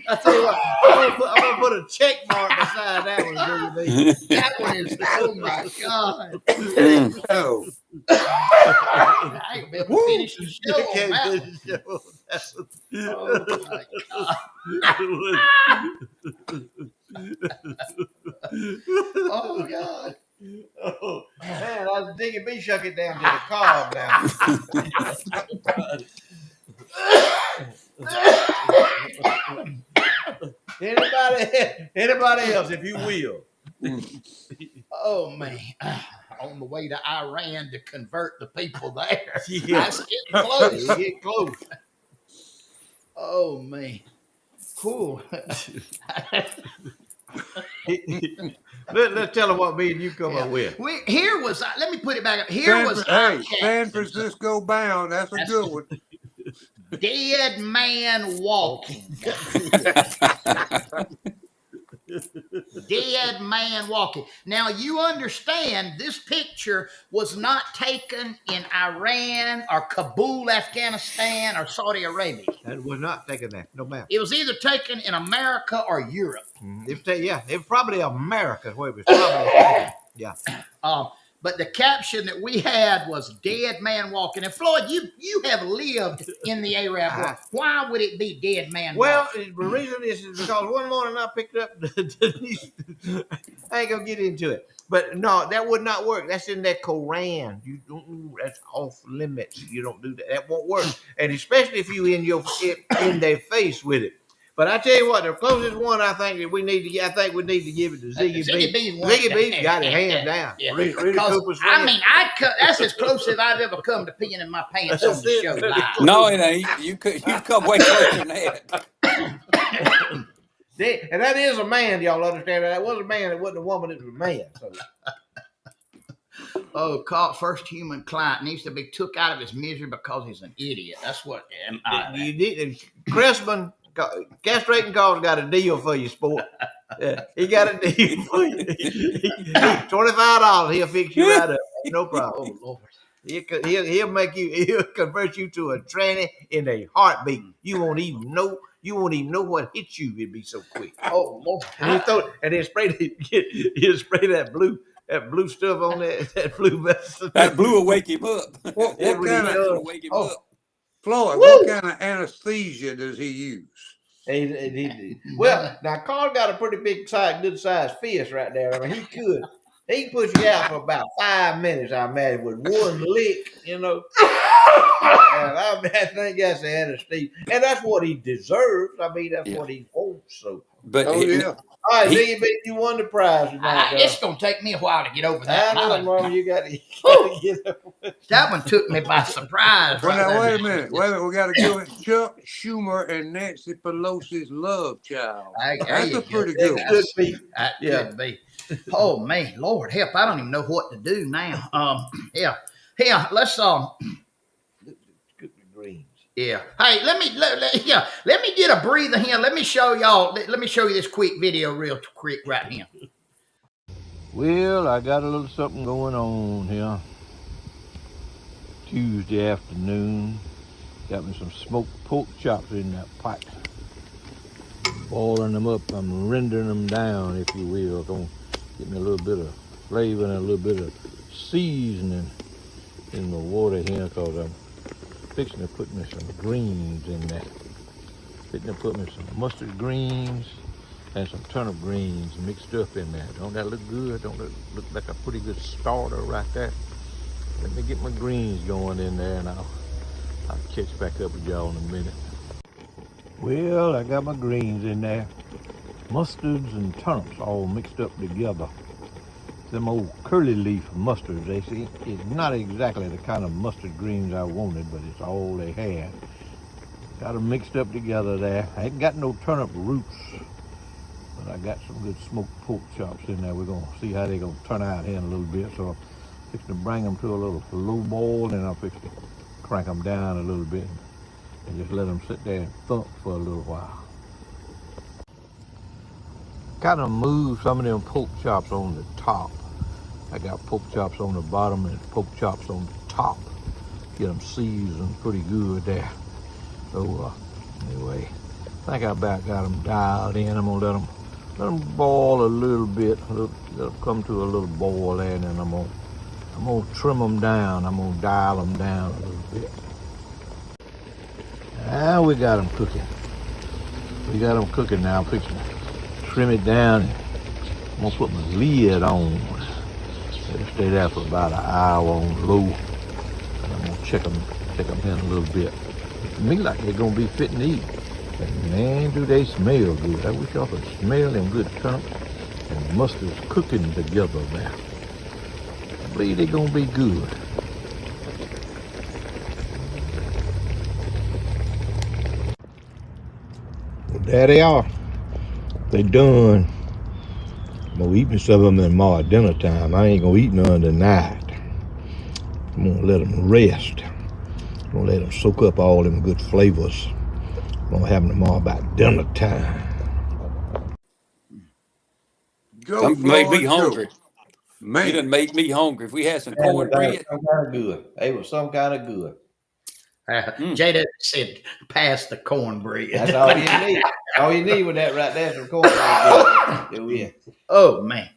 I tell you what, I'm gonna put a check mark beside that one. That one is, oh my God. Oh. I ain't gonna be able to finish the show on that one. Oh my God. Oh man, I was digging B shuck it down to the carb now. Anybody else, if you will. Oh man. On the way to Iran to convert the people there. Yeah. That's getting close. Get close. Oh man. Cool. Let's tell them what me and you come up with. Here was, let me put it back up. Here was San Francisco Bound. That's a good one. Dead man walking. Dead man walking. Now you understand this picture was not taken in Iran or Kabul, Afghanistan, or Saudi Arabia. That was not taken there. No, ma'am. It was either taken in America or Europe. It was probably America where it was probably taken. Yeah. But the caption that we had was "Dead Man Walking." And Floyd, you have lived in the Arab world. Why would it be dead man walking? Well, the reason is because one morning I picked up I ain't gonna get into it. But no, that would not work. That's in that Quran. You don't. That's off limits. You don't do that. That won't work. And especially if you in their face with it. But I tell you what, the closest one I think we need to give it to Ziggy B. Ziggy B got his hands down. Yeah. That's as close as I've ever come to peeing in my pants on the show live. No, it ain't. You come way closer than that. And that is a man, y'all understand? That was a man. It wasn't a woman. It was a man. So. Carl's first human client needs to be took out of his misery because he's an idiot. That's what you did. Cressman. Castrating Carl's got a deal for you, sport. Yeah, he got a deal for you. $25. He'll fix you right up. No problem. Oh, Lord. He'll convert you to a tranny in a heartbeat. You won't even know what hit you. It'd be so quick. Oh, Lord. And he'll spray that blue stuff on that blue vessel. That blue will wake him up. What kind of wake him up. Floyd, what kind of anesthesia does he use? Well, now Carl got a pretty good sized fist right there. I mean, he can push you out for about 5 minutes, I imagine, with one lick, you know. I think that's the anesthesia, and that's what he deserves. I mean, that's what he wants. So, but all right, Ziggy B, you won the prize tonight. It's gonna take me a while to get over that. I know, Mom, you got to get over it. That one took me by surprise. Well, now wait a minute. We got to go with Chuck Schumer and Nancy Pelosi's love child. That's a pretty good one. That could be. Oh man, Lord help! I don't even know what to do now. Let's greens. Yeah. Hey, let me get a breather here. Let me show y'all. Let me show you this quick video real quick right here. Well, I got a little something going on here. Tuesday afternoon. Got me some smoked pork chops in that pot. Boiling them up. I'm rendering them down, if you will. Gonna get me a little bit of flavor and a little bit of seasoning in the water here, because I'm fixing to put me some greens in there. Fixing to put me some mustard greens and some turnip greens mixed up in there. Don't that look good? Don't that look like a pretty good starter right there? Let me get my greens going in there, and I'll catch back up with y'all in a minute. Well, I got my greens in there. Mustards and turnips all mixed up together. Them old curly leaf mustards, they see, it's not exactly the kind of mustard greens I wanted, but it's all they had. Got them mixed up together there. I ain't got no turnip roots, but I got some good smoked pork chops in there. We're gonna see how they're gonna turn out here in a little bit. So I'm fixing to bring them to a little low boil, and I'll fix to crank them down a little bit and just let them sit there and thump for a little while. Kind of move some of them pork chops on the top. I got pork chops on the bottom and pork chops on the top. Get them seasoned pretty good there. So anyway, I think I about got them dialed in. I'm gonna let them boil a little bit. Let them come to a little boil there, and then I'm gonna trim them down. I'm gonna dial them down a little bit. Now we got them cooking. We got them cooking now. I'm fixing to trim it down. I'm gonna put my lid on. Let it stay there for about an hour on low. And I'm gonna check them in a little bit. To me, like they're gonna be fit and eat. And man, do they smell good. I wish y'all could smell them good turnips and mustards cooking together there. I believe they're gonna be good. Well, there they are. They done. I'm gonna eat me some of them in tomorrow at dinner time. I ain't gonna eat none tonight. I'm gonna let them rest. I'm gonna let them soak up all them good flavors. I'm gonna have them tomorrow about dinner time. Go, Something made me Floyd, go. hungry. You Man, done made me hungry. If we had some They was cornbread, some kind of good. They was some kind of good. Jada said, "Pass the cornbread." That's all you need. All you need with that right there, some cornbread. Yeah. Oh man.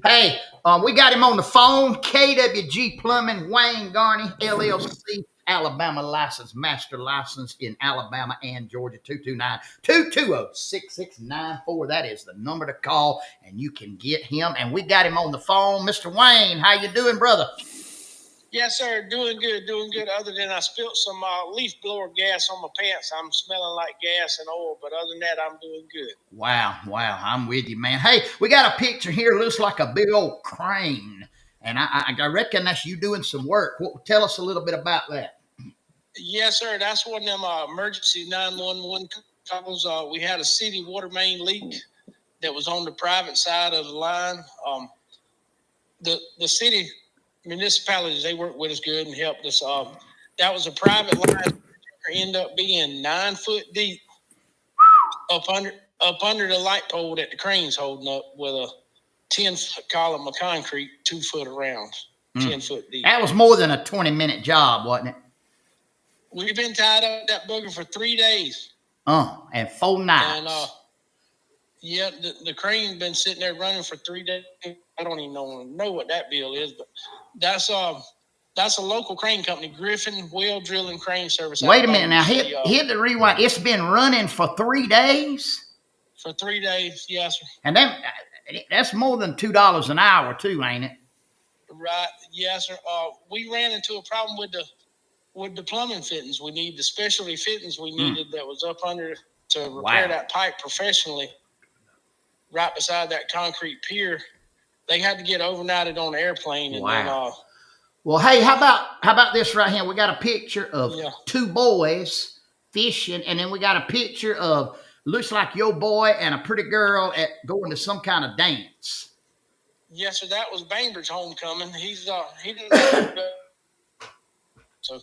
Hey, we got him on the phone. KWG Plumbing, Wayne Garney, LLC, Alabama license, master license in Alabama and Georgia, 229-220-6694. That is the number to call, and you can get him. And we got him on the phone. Mr. Wayne, how you doing, brother? Yes, sir. Doing good. Other than I spilled some leaf blower gas on my pants. I'm smelling like gas and oil, but other than that, I'm doing good. Wow. I'm with you, man. Hey, we got a picture here. Looks like a big old crane. And I reckon that's you doing some work. Tell us a little bit about that. Yes, sir. That's one of them emergency 911 calls. We had a city water main leak that was on the private side of the line. The city municipalities, they worked with us good and helped us. That was a private line. Ended up being 9 foot deep up under the light pole that the crane's holding up with a 10-foot column of concrete, 2 foot around, 10 foot deep. That was more than a 20-minute job, wasn't it? We've been tied up at that booger for 3 days. And 4 nights. And yeah, the crane been sitting there running for 3 days. I don't even know what that bill is, but that's a local crane company, Griffin Well Drilling Crane Service. Wait a minute now. Hit the rewind. It's been running for 3 days? For 3 days, yes, sir. And that's more than $2 an hour, too, ain't it? Right, yes, sir. We ran into a problem with the plumbing fittings. We need the specialty fittings we needed that was up under to repair that pipe professionally right beside that concrete pier. They had to get overnighted on an airplane. And then, well, hey, how about this right here? We got a picture of 2 boys fishing, and then we got a picture of looks like your boy and a pretty girl going to some kind of dance. Yes, sir. That was Bainbridge's homecoming. He didn't so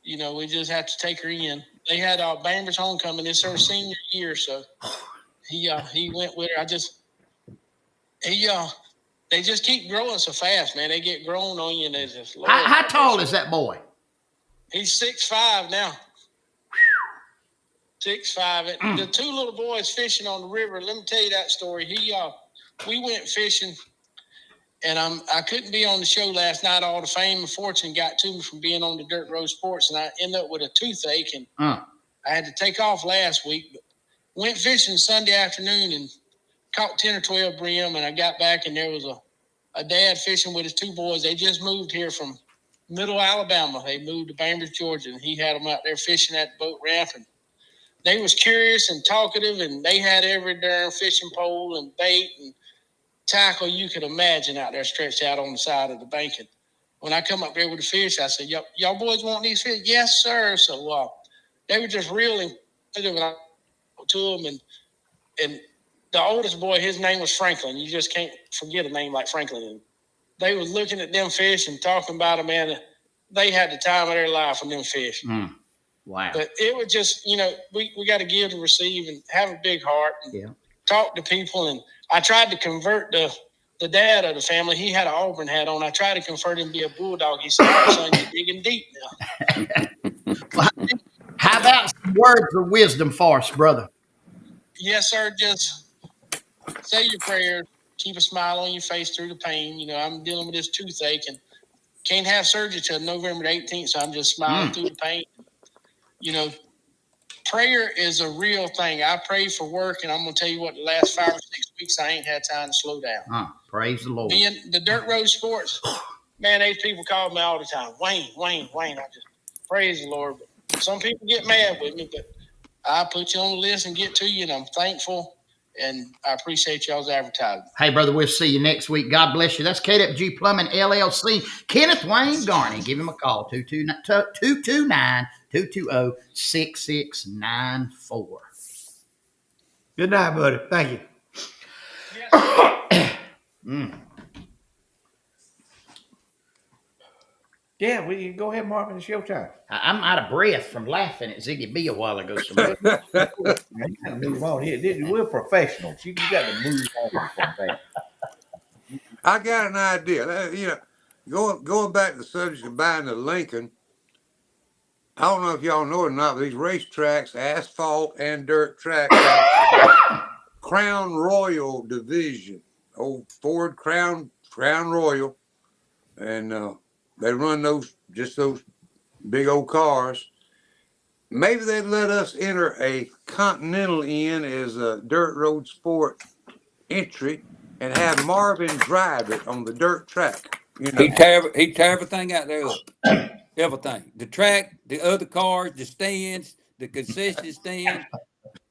we just had to take her in. They had Bainbridge's homecoming. It's her senior year, so he went with her. They just keep growing so fast, man. They get grown on you, and they just. How tall is that boy? He's 6'5" now. 6'5". The 2 little boys fishing on the river. Let me tell you that story. We went fishing, and I couldn't be on the show last night. All the fame and fortune got to me from being on the Dirt Road Sports, and I ended up with a toothache, and I had to take off last week. But went fishing Sunday afternoon and caught 10 or 12 brim, and I got back, and there was a dad fishing with his 2 boys. They just moved here from middle Alabama. They moved to Bainbridge, Georgia, and he had them out there fishing at the boat ramp, and they was curious and talkative, and they had every darn fishing pole and bait and tackle you could imagine out there stretched out on the side of the bank. And when I come up there with the fish, I said, y'all boys want these fish? Yes, sir. So they were just real inquisitive, and I talked to them, and the oldest boy, his name was Franklin. You just can't forget a name like Franklin. And they was looking at them fish and talking about them, man. They had the time of their life on them fish. Wow. But it was just, we got to give and receive and have a big heart and talk to people. And I tried to convert the dad of the family. He had an Auburn hat on. I tried to convert him to be a Bulldog. He said, son, you're digging deep now. Well, how about some words of wisdom for us, brother? Yes, sir. Just say your prayers. Keep a smile on your face through the pain. I'm dealing with this toothache and can't have surgery till November the 18th, so I'm just smiling through the pain. Prayer is a real thing. I pray for work, and I'm going to tell you what, the last 5 or 6 weeks, I ain't had time to slow down. Praise the Lord. Being the Dirt Road Sports, man, these people call me all the time. Wayne. I just praise the Lord. But some people get mad with me, but I put you on the list and get to you, and I'm thankful, and I appreciate y'all's advertising. Hey, brother, we'll see you next week. God bless you. That's KWG Plumbing, LLC. Kenneth Wayne Garney. Give him a call, 229-220-6694. Good night, buddy. Thank you. Yes, Yeah, we can go ahead, Marvin. It's your time. I'm out of breath from laughing at Ziggy B a while ago. So You gotta move on here. We're professionals. You got to move on from that. I got an idea. You know, going back to the subject of buying the Lincoln, I don't know if y'all know it or not, but these racetracks, asphalt and dirt tracks, have Crown Royal division, old Ford Crown Royal, and they run those big old cars. Maybe they'd let us enter a Continental in as a dirt road sport entry and have Marvin drive it on the dirt track. You know, He tear everything out there up. Everything. The track, the other cars, the stands, the concession stand,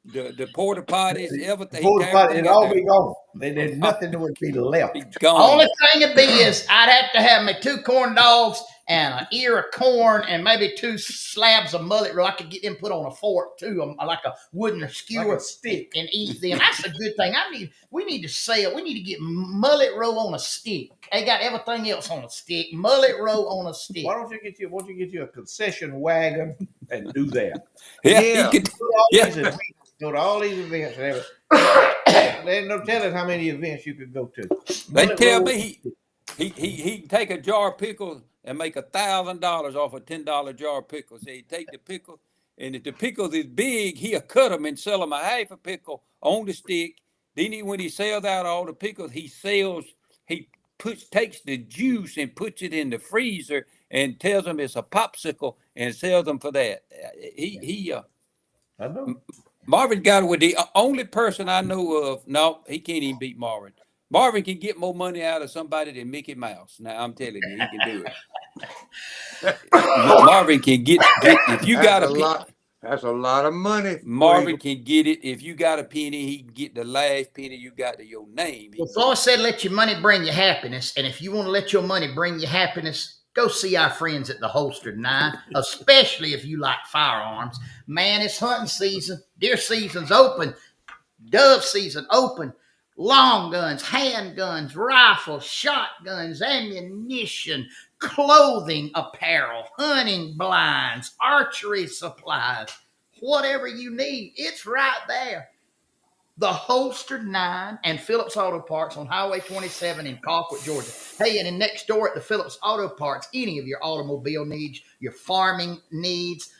the porta potties, everything. He tear everything It'd out all there. be gone. There's nothing that would be left. He gone. only thing it'd be is I'd have to have my 2 corn dogs and an ear of corn and maybe 2 slabs of mullet roll. I could get them put on a fork too, like a wooden skewer, Like a stick. and eat them. That's a good thing. We need to sell. We need to get mullet roll on a stick. They got everything else on a stick. Mullet roll on a stick. Why don't you get you a concession wagon and do that? Yeah, Yeah. he could. Go to all these events. And everything. There's no telling how many events you could go to. They Bullet tell roll- me he take a jar of pickles and make $1,000 off a $10 jar of pickles. So he take the pickle, and if the pickles is big, he'll cut them and sell them a half a pickle on the stick. Then when he sells out all the pickles, he takes the juice and puts it in the freezer and tells them it's a popsicle and sells them for that. I know. Marvin got it with the only person I know of. No, he can't even beat Marvin. Marvin can get more money out of somebody than Mickey Mouse. Now I'm telling you, he can do it. Marvin can get if you got a lot. That's a lot of money. Marvin can get it. If you got a penny, he can get the last penny you got to your name. Well, Floyd said, let your money bring you happiness. And if you want to let your money bring you happiness, go see our friends at the Holstered 9, especially if you like firearms. Man, it's hunting season. Deer season's open. Dove season open. Long guns, handguns, rifles, shotguns, ammunition, clothing, apparel, hunting blinds, archery supplies, whatever you need, it's right there. The Holstered 9 and Phillips Auto Parts on Highway 27 in Colquitt, Georgia. Hey, and then next door at the Phillips Auto Parts, any of your automobile needs, your farming needs,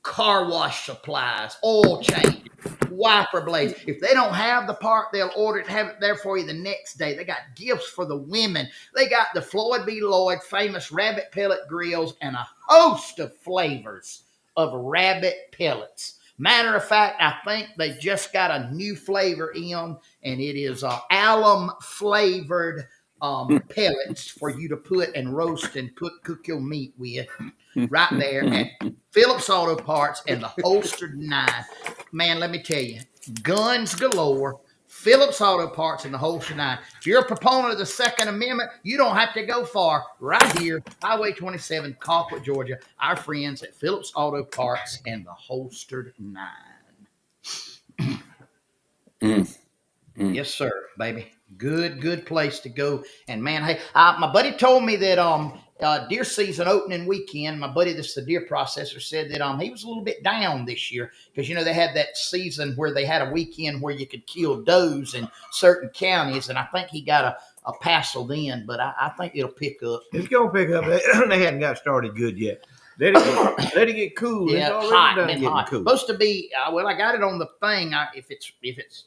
car wash supplies, oil change, wiper blades. If they don't have the part, they'll order it and have it there for you the next day. They got gifts for the women. They got the Floyd B. Lloyd famous rabbit pellet grills and a host of flavors of rabbit pellets. Matter of fact, I think they just got a new flavor in, and it is alum flavored pellets for you to put and roast and cook your meat with. Right there at Phillips Auto Parts and the Holstered 9. Man, let me tell you, guns galore. Phillips Auto Parts and the Holstered 9. If you're a proponent of the Second Amendment, you don't have to go far. Right here, Highway 27, Colquitt, Georgia. Our friends at Phillips Auto Parts and the Holstered 9. Yes, sir, baby. Good place to go. And man, hey, my buddy told me that deer season opening weekend, my buddy that's the deer processor said that he was a little bit down this year because they had that season where they had a weekend where you could kill does in certain counties, and I think he got a passel then, but I think it'll pick up. It's gonna pick up. They hadn't got started good yet. Let it get cool. Yeah, it's hot, already done hot. cool. Supposed to be. Well, I got it on the thing. If it's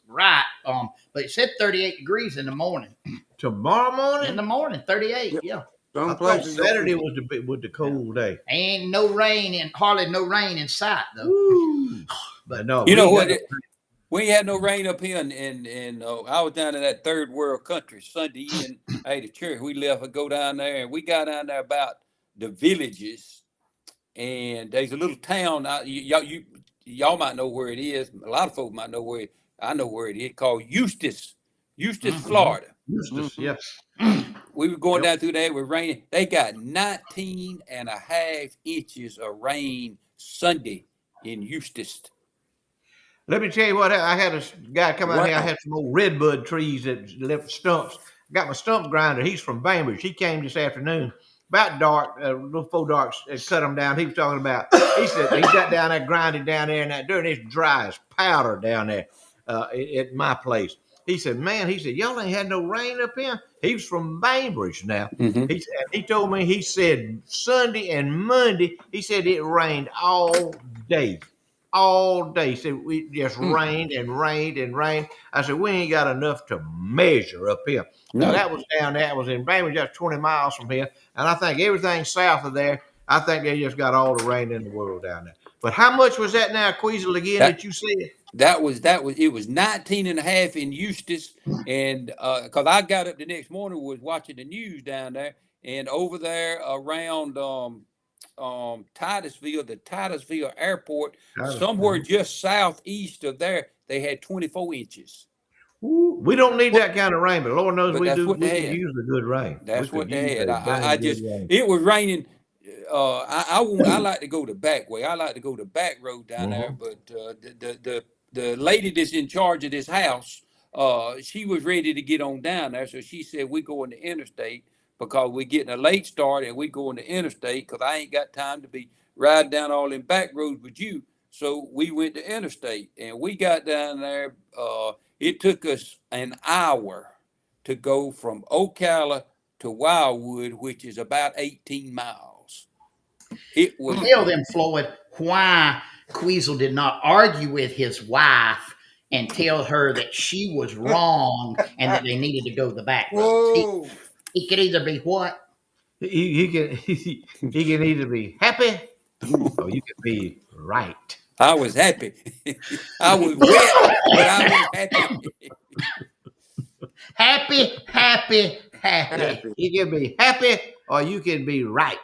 right, but it said 38 degrees in the morning. Tomorrow morning. In the morning, 38. Yeah. Some places Saturday was the cold day. Ain't no rain and hardly no rain in sight though. Ooh. But no, You know what? We ain't had no rain up here, and I was down in that third world country Sunday evening. I had a church. We left and go down there, and we got down there about the villages. And there's a little town. Y'all might know where it is. A lot of folks might know where I know where it is. Called Eustis, Florida. Eustis, yes. We were going down through there with rain. They got 19 and a half inches of rain Sunday in Eustis. Let me tell you what, I had a guy come out here. I had some old redbud trees that left stumps. Got my stump grinder. He's from Bainbridge. He came this afternoon. About dark, before dark, cut him down. He was talking about. He said he got down there grinding down there in that dirt. And it's dry as powder down there at my place. He said, "Man," he said, "y'all ain't had no rain up here." He was from Bainbridge now. Mm-hmm. He told me. He said Sunday and Monday. He said it rained all day. All day. He said we just rained and rained and rained. I said, we ain't got enough to measure up here. No. Now, that was down there. That was in Bainbridge, just 20 miles from here. And I think everything south of there, I think they just got all the rain in the world down there. But how much was that now, Queasel, again, that you said? It was 19 and a half in Eustis. And because I got up the next morning, was watching the news down there, and over there around Titusville, the Titusville airport, somewhere just southeast of there, they had 24 inches. Ooh, we don't need that kind of rain, but Lord knows we do. We could had. use a good rain. That's what they had. Rain. It was raining. I like to go the back way. I like to go the back road down there, but the lady that's in charge of this house, she was ready to get on down there, so she said we go on the interstate because we're getting a late start and we go on the interstate because I ain't got time to be riding down all them back roads with you. So we went to interstate and we got down there. It took us an hour to go from Ocala to Wildwood, which is about 18 miles. It was. Tell them, Floyd, why Queasel did not argue with his wife and tell her that she was wrong and that they needed to go the back roads. He could either be what? He can either be happy or you can be right. I was happy. I was wet, but I was happy. Happy. You can be happy or you can be right.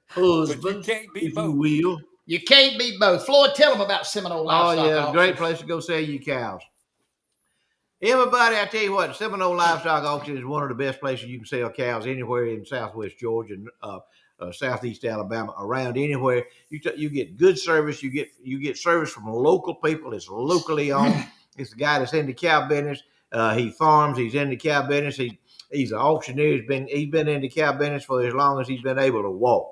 Husband, but you can't be both. You will. You can't be both. Floyd, tell them about Seminole Livestock Auction. Great place to go sell your cows. Everybody, I tell you what, Seminole Livestock Auction is one of the best places you can sell cows anywhere in Southwest Georgia, Southeast Alabama, around anywhere. You get good service. You get service from local people. It's locally owned. It's the guy that's in the cow business. He farms. He's in the cow business. He's an auctioneer. He's been in the cow business for as long as he's been able to walk.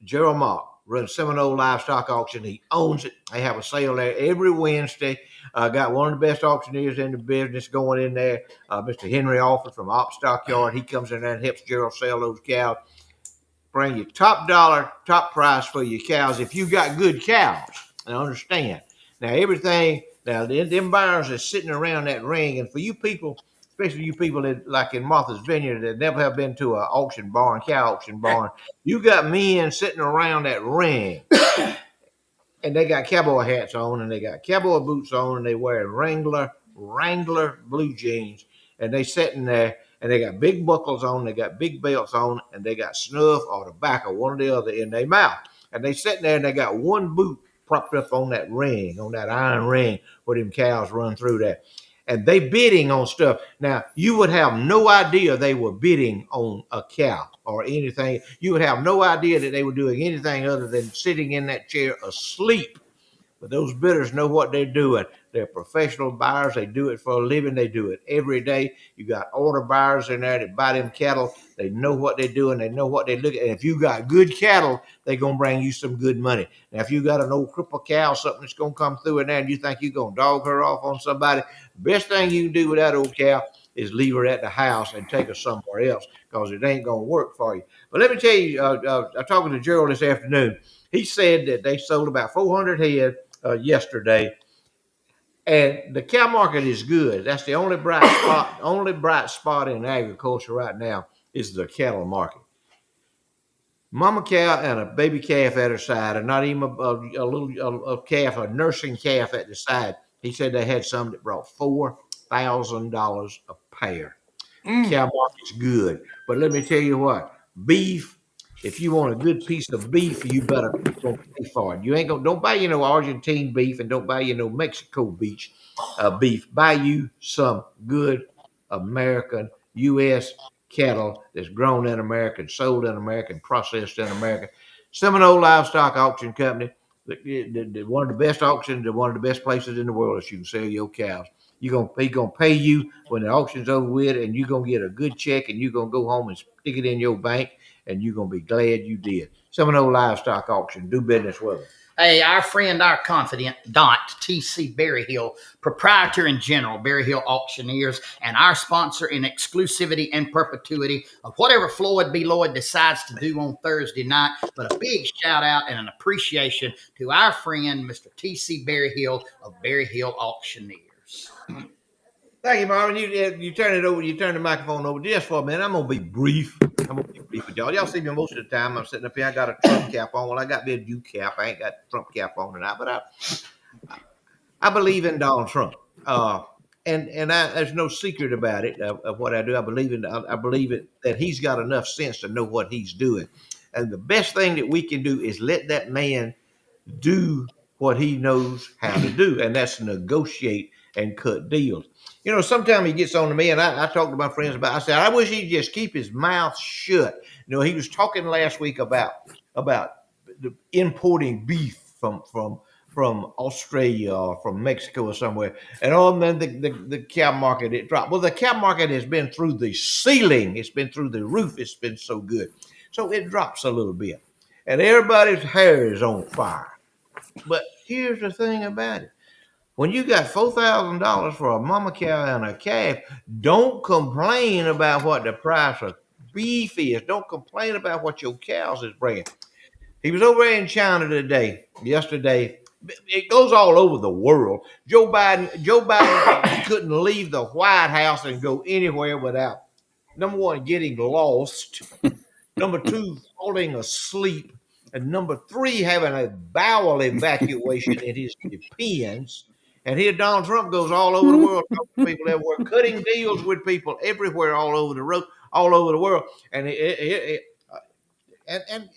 Gerald Mark runs Seminole Livestock Auction. He owns it. They have a sale there every Wednesday. Got one of the best auctioneers in the business going in there, Mr. Henry Alford from Op Stockyard. He comes in there and helps Gerald sell those cows. Bring you top dollar, top price for your cows if you got good cows. And understand. Now, them buyers are sitting around that ring, and for you people, especially you people that, like in Martha's Vineyard, that never have been to an auction barn, cow auction barn, you got men sitting around that ring, and they got cowboy hats on, and they got cowboy boots on, and they wear Wrangler blue jeans, and they sitting there, and they got big buckles on, they got big belts on, and they got snuff or tobacco, one or the other, in their mouth. And they sitting there, and they got one boot propped up on that ring, on that iron ring where them cows run through there. And they bidding on stuff. Now, you would have no idea they were bidding on a cow or anything. You would have no idea that they were doing anything other than sitting in that chair asleep. But those bidders know what they're doing. They're professional buyers. They do it for a living. They do it every day. You got order buyers in there that buy them cattle. They know what they're doing. They know what they look at. And if you got good cattle, they're going to bring you some good money. Now, if you got an old cripple cow, something that's going to come through in there, and you think you're going to dog her off on somebody, best thing you can do with that old cow is leave her at the house and take her somewhere else, because it ain't going to work for you. But let me tell you, I was talking to Gerald this afternoon. He said that they sold about 400 head yesterday, and the cow market is good. That's the only bright spot. Only bright spot in agriculture right now is the cattle market. Mama cow and a baby calf at her side, and not even a calf, a nursing calf at the side. He said they had some that brought $4,000 a pair. Cow market's good, but let me tell you what, beef. If you want a good piece of beef, you better go pay for it. You ain't don't buy you no Argentine beef, and don't buy you no Mexico beef. Buy you some good American U.S. cattle that's grown in America, sold in America, processed in America. Seminole Livestock Auction Company. One of the best auctions, one of the best places in the world that you can sell your cows. He gonna pay you when the auction's over with, and you're gonna get a good check, and you're gonna go home and stick it in your bank, and you're gonna be glad you did. Some of those livestock auctions, do business with them. Hey, our friend, our confidant, Dot T.C. Berryhill, proprietor and general, Berryhill Auctioneers, and our sponsor in exclusivity and perpetuity of whatever Floyd B. Lloyd decides to do on Thursday night. But a big shout out and an appreciation to our friend, Mr. T.C. Berryhill of Berryhill Auctioneers. Thank you, Marvin. You turn it over. You turn the microphone over just for a minute. I'm gonna be brief. I'm gonna be brief with y'all. Y'all see me most of the time. I'm sitting up here. I got a Trump cap on. Well, I got me a U cap. I ain't got Trump cap on tonight, but I believe in Donald Trump. There's no secret about it of what I do. I believe it that he's got enough sense to know what he's doing, and the best thing that we can do is let that man do what he knows how to do, and that's negotiate and cut deals. Sometimes he gets on to me, and I talk to my friends about. I said, I wish he'd just keep his mouth shut. He was talking last week about importing beef from Australia or from Mexico or somewhere, and then the cow market it dropped. Well, the cow market has been through the ceiling. It's been through the roof. It's been so good, so it drops a little bit, and everybody's hair is on fire. But here's the thing about it. When you got $4,000 for a mama cow and a calf, don't complain about what the price of beef is. Don't complain about what your cows is bringing. He was over in China yesterday. It goes all over the world. Joe Biden couldn't leave the White House and go anywhere without, number one, getting lost. Number two, falling asleep. And number three, having a bowel evacuation in his depends. And here Donald Trump goes all over the world, talking to people everywhere, cutting deals with people everywhere, all over the world. And and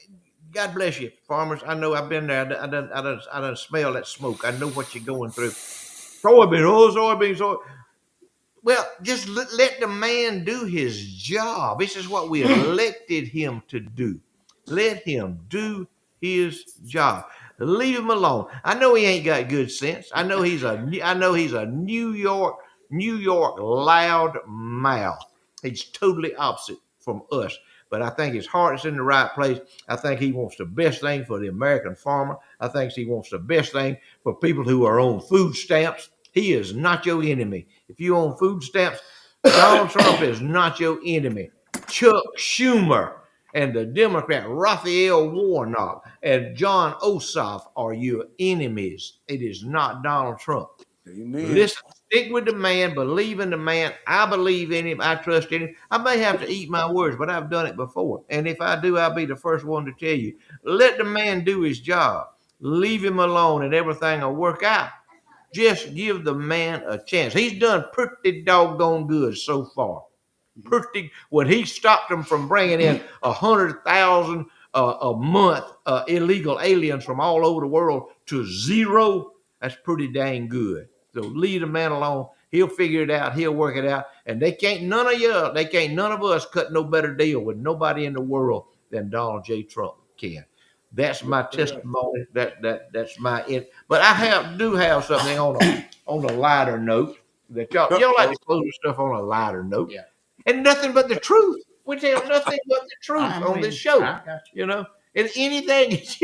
God bless you, farmers. I know I've been there. I done smell that smoke. I know what you're going through. Soybeans. Well, just let the man do his job. This is what we elected him to do. Let him do his job. Leave him alone. I know he ain't got good sense. I know he's a New York loud mouth. He's totally opposite from us. But I think his heart is in the right place. I think he wants the best thing for the American farmer. I think he wants the best thing for people who are on food stamps. He is not your enemy. If you own food stamps, Donald Trump is not your enemy. Chuck Schumer and the Democrat Raphael Warnock and John Ossoff are your enemies. It is not Donald Trump. Amen. Listen, stick with the man, believe in the man. I believe in him. I trust in him. I may have to eat my words, but I've done it before. And if I do, I'll be the first one to tell you. Let the man do his job. Leave him alone and everything will work out. Just give the man a chance. He's done pretty doggone good so far. When he stopped them from bringing in 100,000 a month illegal aliens from all over the world to zero, that's pretty dang good. So leave the man alone. He'll figure it out. He'll work it out. And none of us cut no better deal with nobody in the world than Donald J. Trump can. That's my testimony. That's my. But I do have something on a lighter note that y'all like to close stuff on a lighter note. Yeah. And nothing but the truth. We tell nothing but the truth on this show. And anything if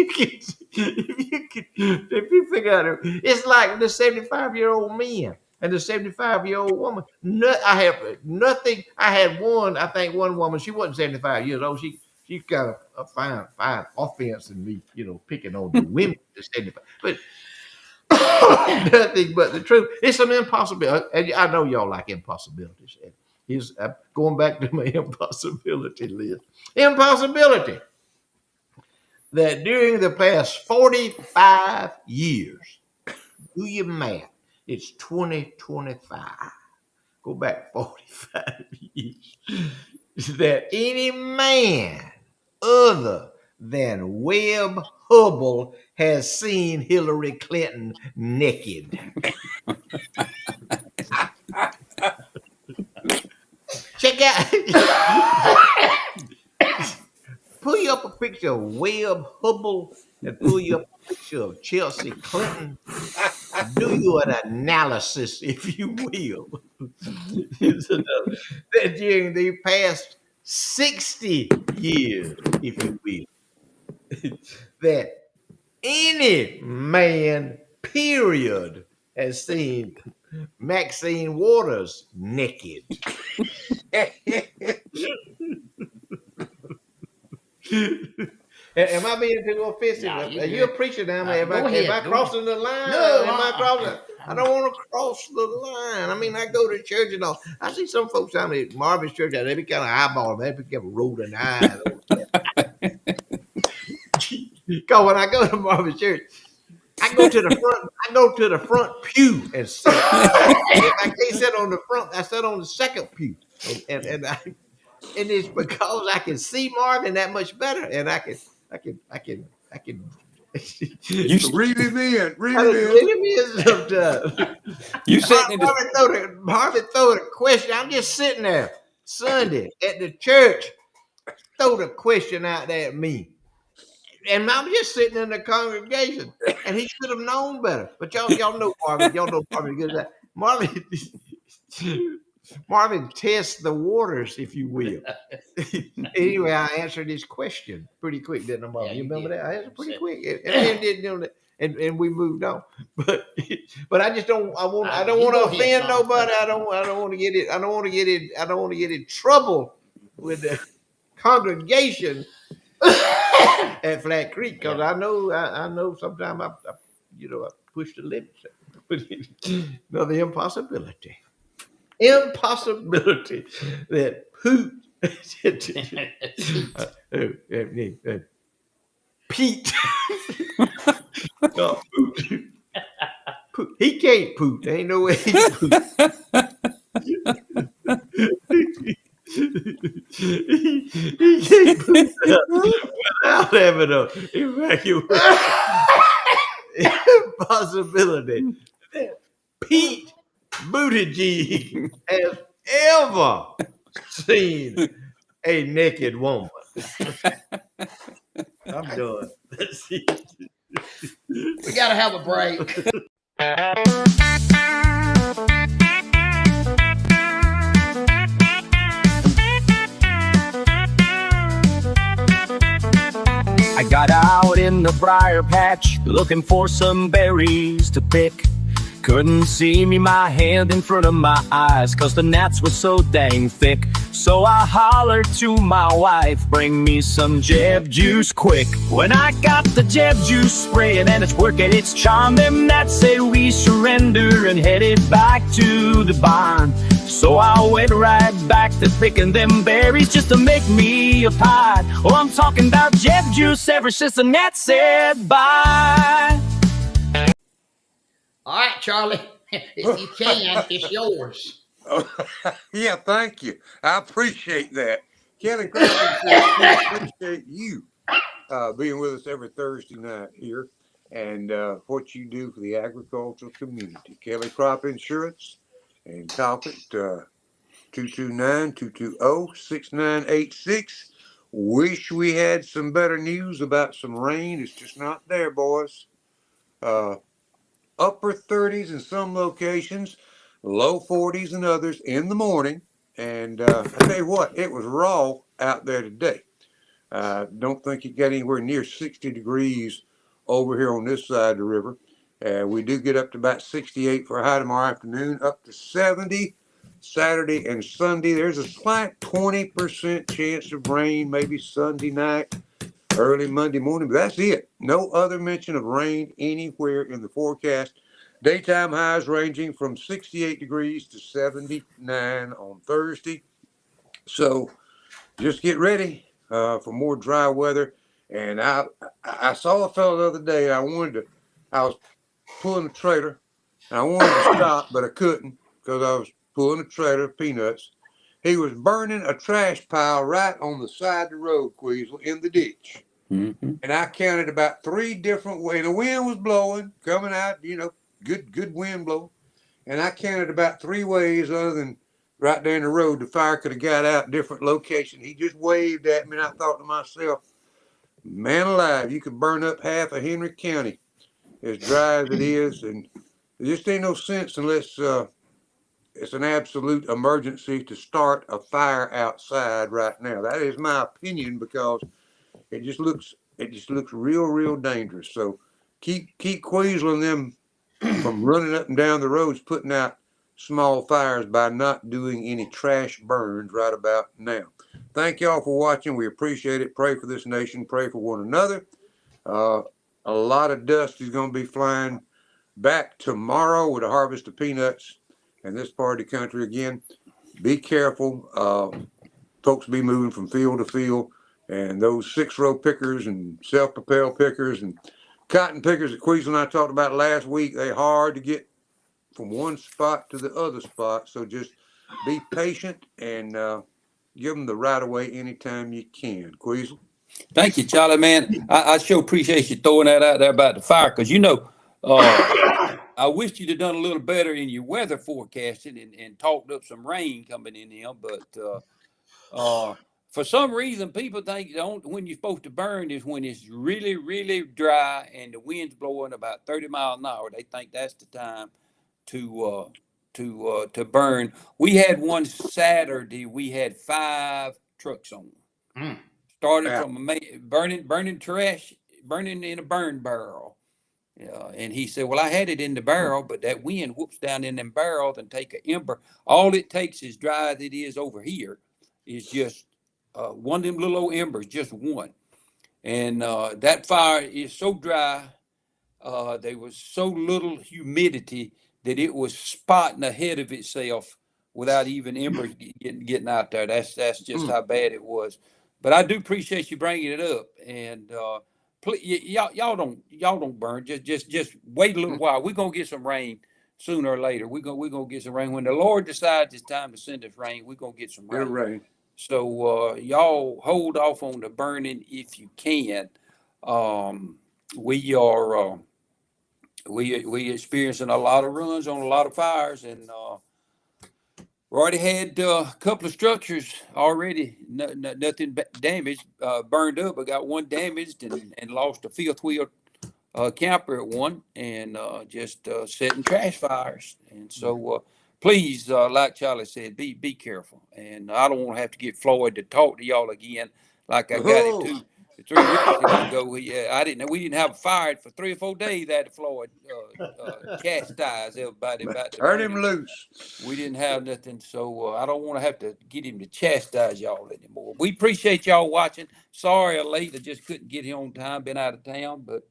you figure out it, it's like the 75-year-old man and the 75-year-old woman. I have nothing. I had one woman. She wasn't 75 years old. She got a fine offense in me, picking on the women at 75. But nothing but the truth. It's an impossibility. And I know y'all like impossibilities. I'm going back to my impossibility list. Impossibility that during the past 45 years, do your math, it's 2025. Go back 45 years. That any man other than Webb Hubble has seen Hillary Clinton naked. Check out. Pull you up a picture of Webb Hubble and pull you up a of Chelsea Clinton, do you an analysis, if you will, that during the past 60 years, if you will, that any man, period, has seen Maxine Waters naked. Am I being too offensive? No, Are you're you a good. preacher now? No, Am go I ahead, go crossing the line? No, Am I crossing? I don't want to cross the line. I mean, I go to church and all. I see some folks down at Marvin's church, they be kind of eyeballing, they be kind of rolling eyes. Because when I go to Marvin's church, I go to the front pew and sit. If I can't sit on the front, I sit on the second pew, and it's because I can see Marvin that much better, and I can. You Reel him in. Reel I him just in. read him in sometimes. you sitting in the Marvin throw the question. I'm just sitting there Sunday at the church, throw the question out there at me. And I'm just sitting in the congregation, and he should have known better. But y'all know Marvin. Y'all know Marvin good at that. Marvin tests the waters, if you will. Anyway, I answered his question pretty quick, didn't I, Marvin? Yeah, you you remember did. that? I answered pretty quick, and we moved on. But I just don't. I don't You want to go ahead, offend Marvin. nobody. I don't want to get it. I don't want to get in trouble with the congregation at Flat Creek, because I know sometimes I push the limits. But the impossibility that Poot Pete no, Poot. He can't poot. There ain't no way he can poot. He can't poot without having a evacuation. Impossibility that Pete Buttigieg has ever seen a naked woman. I'm done. We got to have a break. I got out in the briar patch looking for some berries to pick. Couldn't see me my hand in front of my eyes, 'cause the gnats were so dang thick. So I hollered to my wife, bring me some Jeb juice quick. When I got the Jeb juice spraying and it's working its charm, them gnats said we surrender and headed back to the barn. So I went right back to picking them berries just to make me a pie. Oh, I'm talking about Jeb juice ever since the gnat said bye. All right, Charlie. If you can, it's yours. Yeah, thank you. I appreciate that. Kelly Crawford says, we appreciate you being with us every Thursday night here and what you do for the agricultural community. Kelly Crop Insurance and talk it 229-220-6986. Wish we had some better news about some rain. It's just not there, boys. Upper 30s in some locations, low 40s in others in the morning. And I tell you what, it was raw out there today. Don't think it got anywhere near 60 degrees over here on this side of the river. We do get up to about 68 for a high tomorrow afternoon, up to 70 Saturday and Sunday. There's a slight 20% chance of rain, maybe Sunday night, early Monday morning, but that's it. No other mention of rain anywhere in the forecast. Daytime highs ranging from 68 degrees to 79 on Thursday. So just get ready for more dry weather. And I saw a fellow the other day. I was pulling a trailer, and I wanted to stop, but I couldn't because I was pulling a trailer of peanuts. He was burning a trash pile right on the side of the road, Queasel, in the ditch. Mm-hmm. And I counted about 3 different ways. The wind was blowing, coming out, good wind blow. And I counted about 3 ways other than right there in the road the fire could have got out different locations. He just waved at me, and I thought to myself, man alive, you could burn up half of Henry County as dry as it is, and there just ain't no sense unless it's an absolute emergency to start a fire outside right now. That is my opinion, because it just looks real dangerous. So keep Queasling them from running up and down the roads, putting out small fires by not doing any trash burns right about now. Thank y'all for watching. We appreciate it. Pray for this nation. Pray for one another. A lot of dust is going to be flying back tomorrow with a harvest of peanuts in this part of the country. Again, be careful. Folks be moving from field to field, and those 6-row pickers and self-propelled pickers and cotton pickers that Queasel and I talked about last week, they're hard to get from one spot to the other spot. So just be patient and give them the right of way anytime you can. Queasel? Thank you, Charlie, man. I sure appreciate you throwing that out there about the fire, because I wish you'd have done a little better in your weather forecasting and talked up some rain coming in here. But for some reason, people think when you're supposed to burn is when it's really, really dry and the wind's blowing about 30 miles an hour. They think that's the time to burn. We had one Saturday. We had 5 trucks on. Started from burning trash, burning in a burn barrel. And he said, well, I had it in the barrel, but that wind whoops down in them barrels and take an ember. All it takes is dry as it is over here is just one of them little old embers, just one. And that fire is so dry, there was so little humidity that it was spotting ahead of itself without even embers getting out there. That's just how bad it was. But I do appreciate you bringing it up. And y'all don't burn. Just wait a little while. We're gonna get some rain sooner or later. We're gonna get some rain. When the Lord decides it's time to send us rain, we're gonna get some rain. Right. So y'all hold off on the burning if you can. We experiencing a lot of runs on a lot of fires, and we already had a couple of structures already. Nothing damaged, burned up. I got one damaged and lost a fifth wheel camper at one, and just setting trash fires. And so please, like Charlie said, be careful. And I don't want to have to get Floyd to talk to y'all again like I got it 3 weeks ago. We didn't have a fire for 3 or 4 days after Floyd chastised everybody about the Turn him burning. loose. We didn't have nothing, so I don't want to have to get him to chastise y'all anymore. We appreciate y'all watching. Sorry I'm late. I just couldn't get here on time. Been out of town, but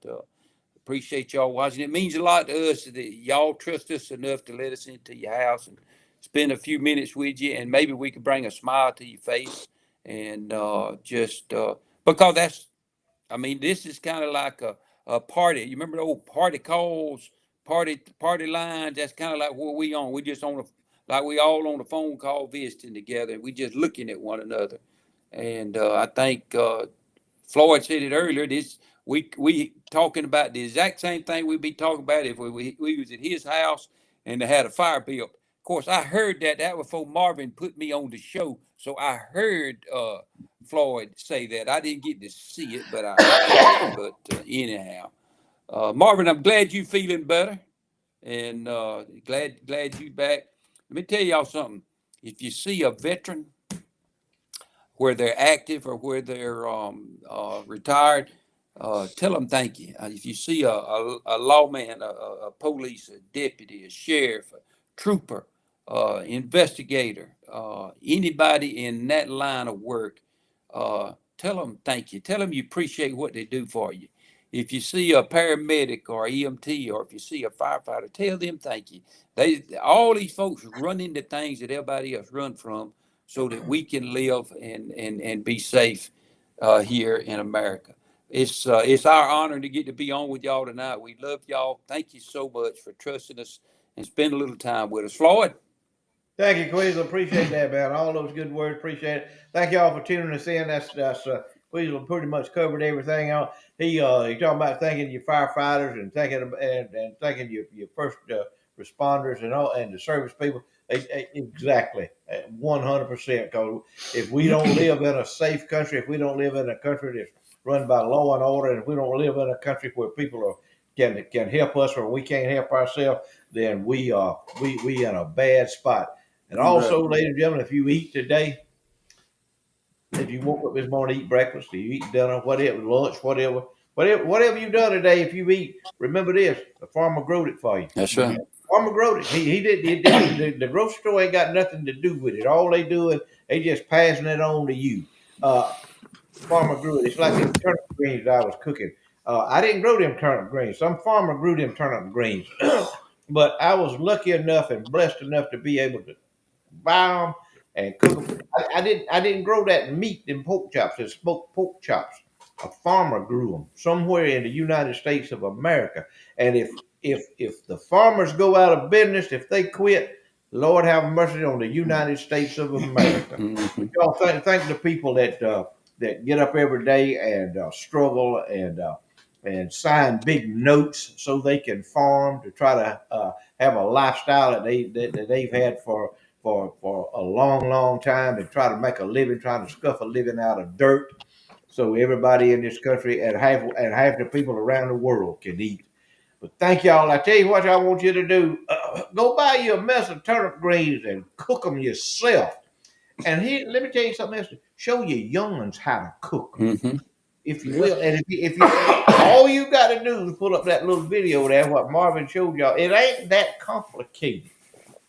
appreciate y'all watching. It means a lot to us that y'all trust us enough to let us into your house and spend a few minutes with you, and maybe we could bring a smile to your face. And because this is kind of like a party. You remember the old party calls, party lines? That's kind of like what we on. We just like we all on a phone call visiting together, and we just looking at one another. And I think Floyd said it earlier. We talking about the exact same thing we'd be talking about if we was at his house and they had a fire built. Of course, I heard that was before Marvin put me on the show, so I heard Floyd say that. I didn't get to see it, but I heard it. But anyhow, Marvin, I'm glad you feeling better, and glad you back. Let me tell y'all something. If you see a veteran, where they're active or where they're retired, tell them thank you. If you see a lawman, a police, a deputy, a sheriff, a trooper, investigator, anybody in that line of work, tell them thank you. Tell them you appreciate what they do for you. If you see a paramedic or EMT, or if you see a firefighter, tell them thank you. All these folks run into things that everybody else run from, so that we can live and be safe here in America. It's our honor to get to be on with y'all tonight. We love y'all. Thank you so much for trusting us and spend a little time with us. Floyd? Thank you, Queasel. Appreciate that, man. All those good words. Appreciate it. Thank y'all for tuning us in. That's Queasel pretty much covered everything out. He talking about thanking your firefighters and thanking your first responders and the service people. Exactly, 100%. Because if we don't live in a safe country, if we don't live in a country that's run by law and order, and if we don't live in a country where people are can help us when we can't help ourselves, then we in a bad spot. And also, ladies and gentlemen, if you eat today, if you woke up this morning, eat breakfast, you eat dinner, whatever, lunch, whatever you done today, if you eat, remember this: the farmer growed it for you. That's right. Farmer growed it. He did. The grocery store ain't got nothing to do with it. All they do is they just passing it on to you. Farmer grew it. It's like them turnip greens I was cooking. I didn't grow them turnip greens. Some farmer grew them turnip greens, but I was lucky enough and blessed enough to be able to buy them and cook them. I didn't grow that meat in pork chops and smoked pork chops. A farmer grew them somewhere in the United States of America. And if the farmers go out of business, if they quit, Lord have mercy on the United States of America. Mm-hmm. Y'all thank the people that get up every day and struggle and sign big notes so they can farm to try to have a lifestyle that they've had for a long time and try to make a living, trying to scuff a living out of dirt, so everybody in this country and half the people around the world can eat. But thank y'all. I tell you what I want you to do. Go buy you a mess of turnip greens and cook them yourself. And here, let me tell you something else. Show your young'uns how to cook, Mm-hmm. if you will. And if you all you got to do is pull up that little video there, what Marvin showed y'all. It ain't that complicated.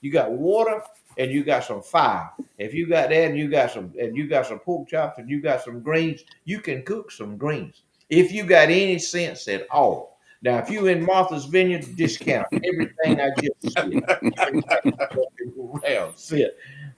You got water and you got some fire. If you got that and you got some pork chops and you got some greens, you can cook some greens. If you got any sense at all. Now, if you in Martha's Vineyard, discount everything I just said. Well, sit.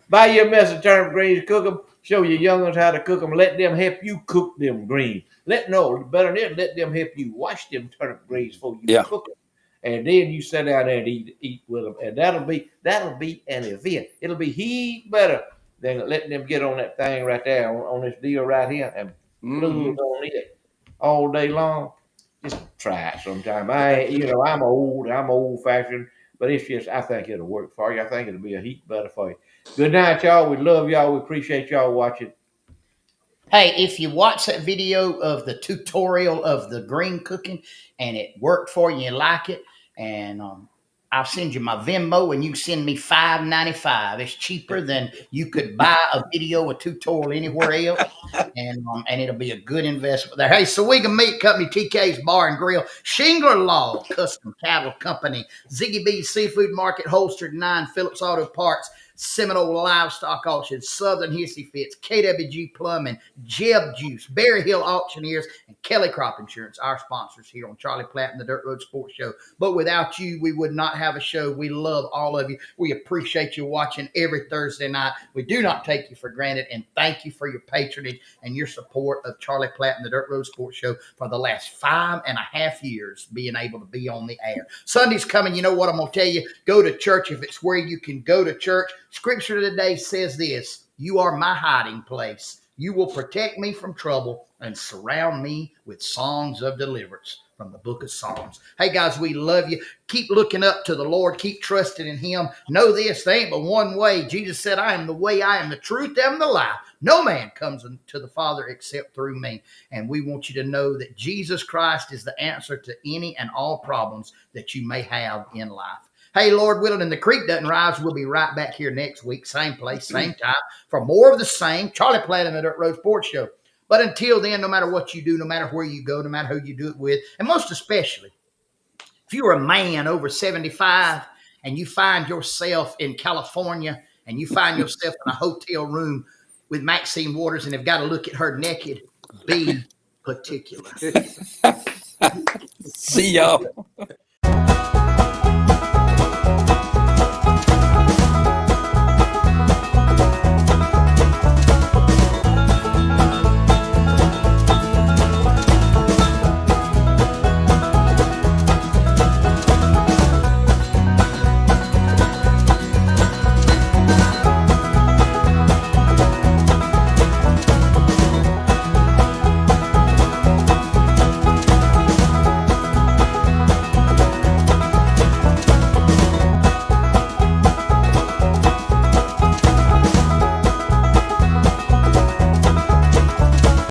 Buy your mess of turnip greens, cook them. Show your young'uns how to cook them. Let them help you cook them greens. Let them help you wash them turnip greens before you cook them. And then you sit down there and eat with them, and that'll be an event. It'll be heat better than letting them get on that thing right there on this deal right here and lose on it all day long. Just try it sometime. I'm old fashioned, but it's just I think it'll work for you. I think it'll be a heap better for you. Good night, y'all. We love y'all. We appreciate y'all watching. Hey, if you watch that video of the tutorial of the green cooking and it worked for you, you like it, and I'll send you my Venmo and you send me $5.95. It's cheaper than you could buy a video, a tutorial anywhere else, and it'll be a good investment there. Hey, Sawega Meat Company, TK's Bar and Grill, Shingler Law, Custom Cattle Company, Ziggy B's Seafood Market, Holstered 9, Phillips Auto Parts, Seminole Livestock Auction, Southern Hissy Fits, KWG Plumbing, Jeb Juice, Berry Hill Auctioneers, and Kelly Crop Insurance, our sponsors here on Charlie Platt and the Dirt Road Sports Show. But without you, we would not have a show. We love all of you. We appreciate you watching every Thursday night. We do not take you for granted, and thank you for your patronage and your support of Charlie Platt and the Dirt Road Sports Show for the last 5.5 years being able to be on the air. Sunday's coming. You know what I'm going to tell you? Go to church if it's where you can go to church. Scripture today says this: you are my hiding place. You will protect me from trouble and surround me with songs of deliverance from the book of Psalms. Hey, guys, we love you. Keep looking up to the Lord. Keep trusting in him. Know this, there ain't but one way. Jesus said, I am the way, I am the truth, I am the life. No man comes to the Father except through me. And we want you to know that Jesus Christ is the answer to any and all problems that you may have in life. Hey, Lord willing, and the creek doesn't rise. We'll be right back here next week, same place, same time, for more of the same Charlie Platt and the Dirt Road Sports Show. But until then, no matter what you do, no matter where you go, no matter who you do it with, and most especially, if you're a man over 75 and you find yourself in California and you find yourself in a hotel room with Maxine Waters and have got to look at her naked, be particular. See y'all.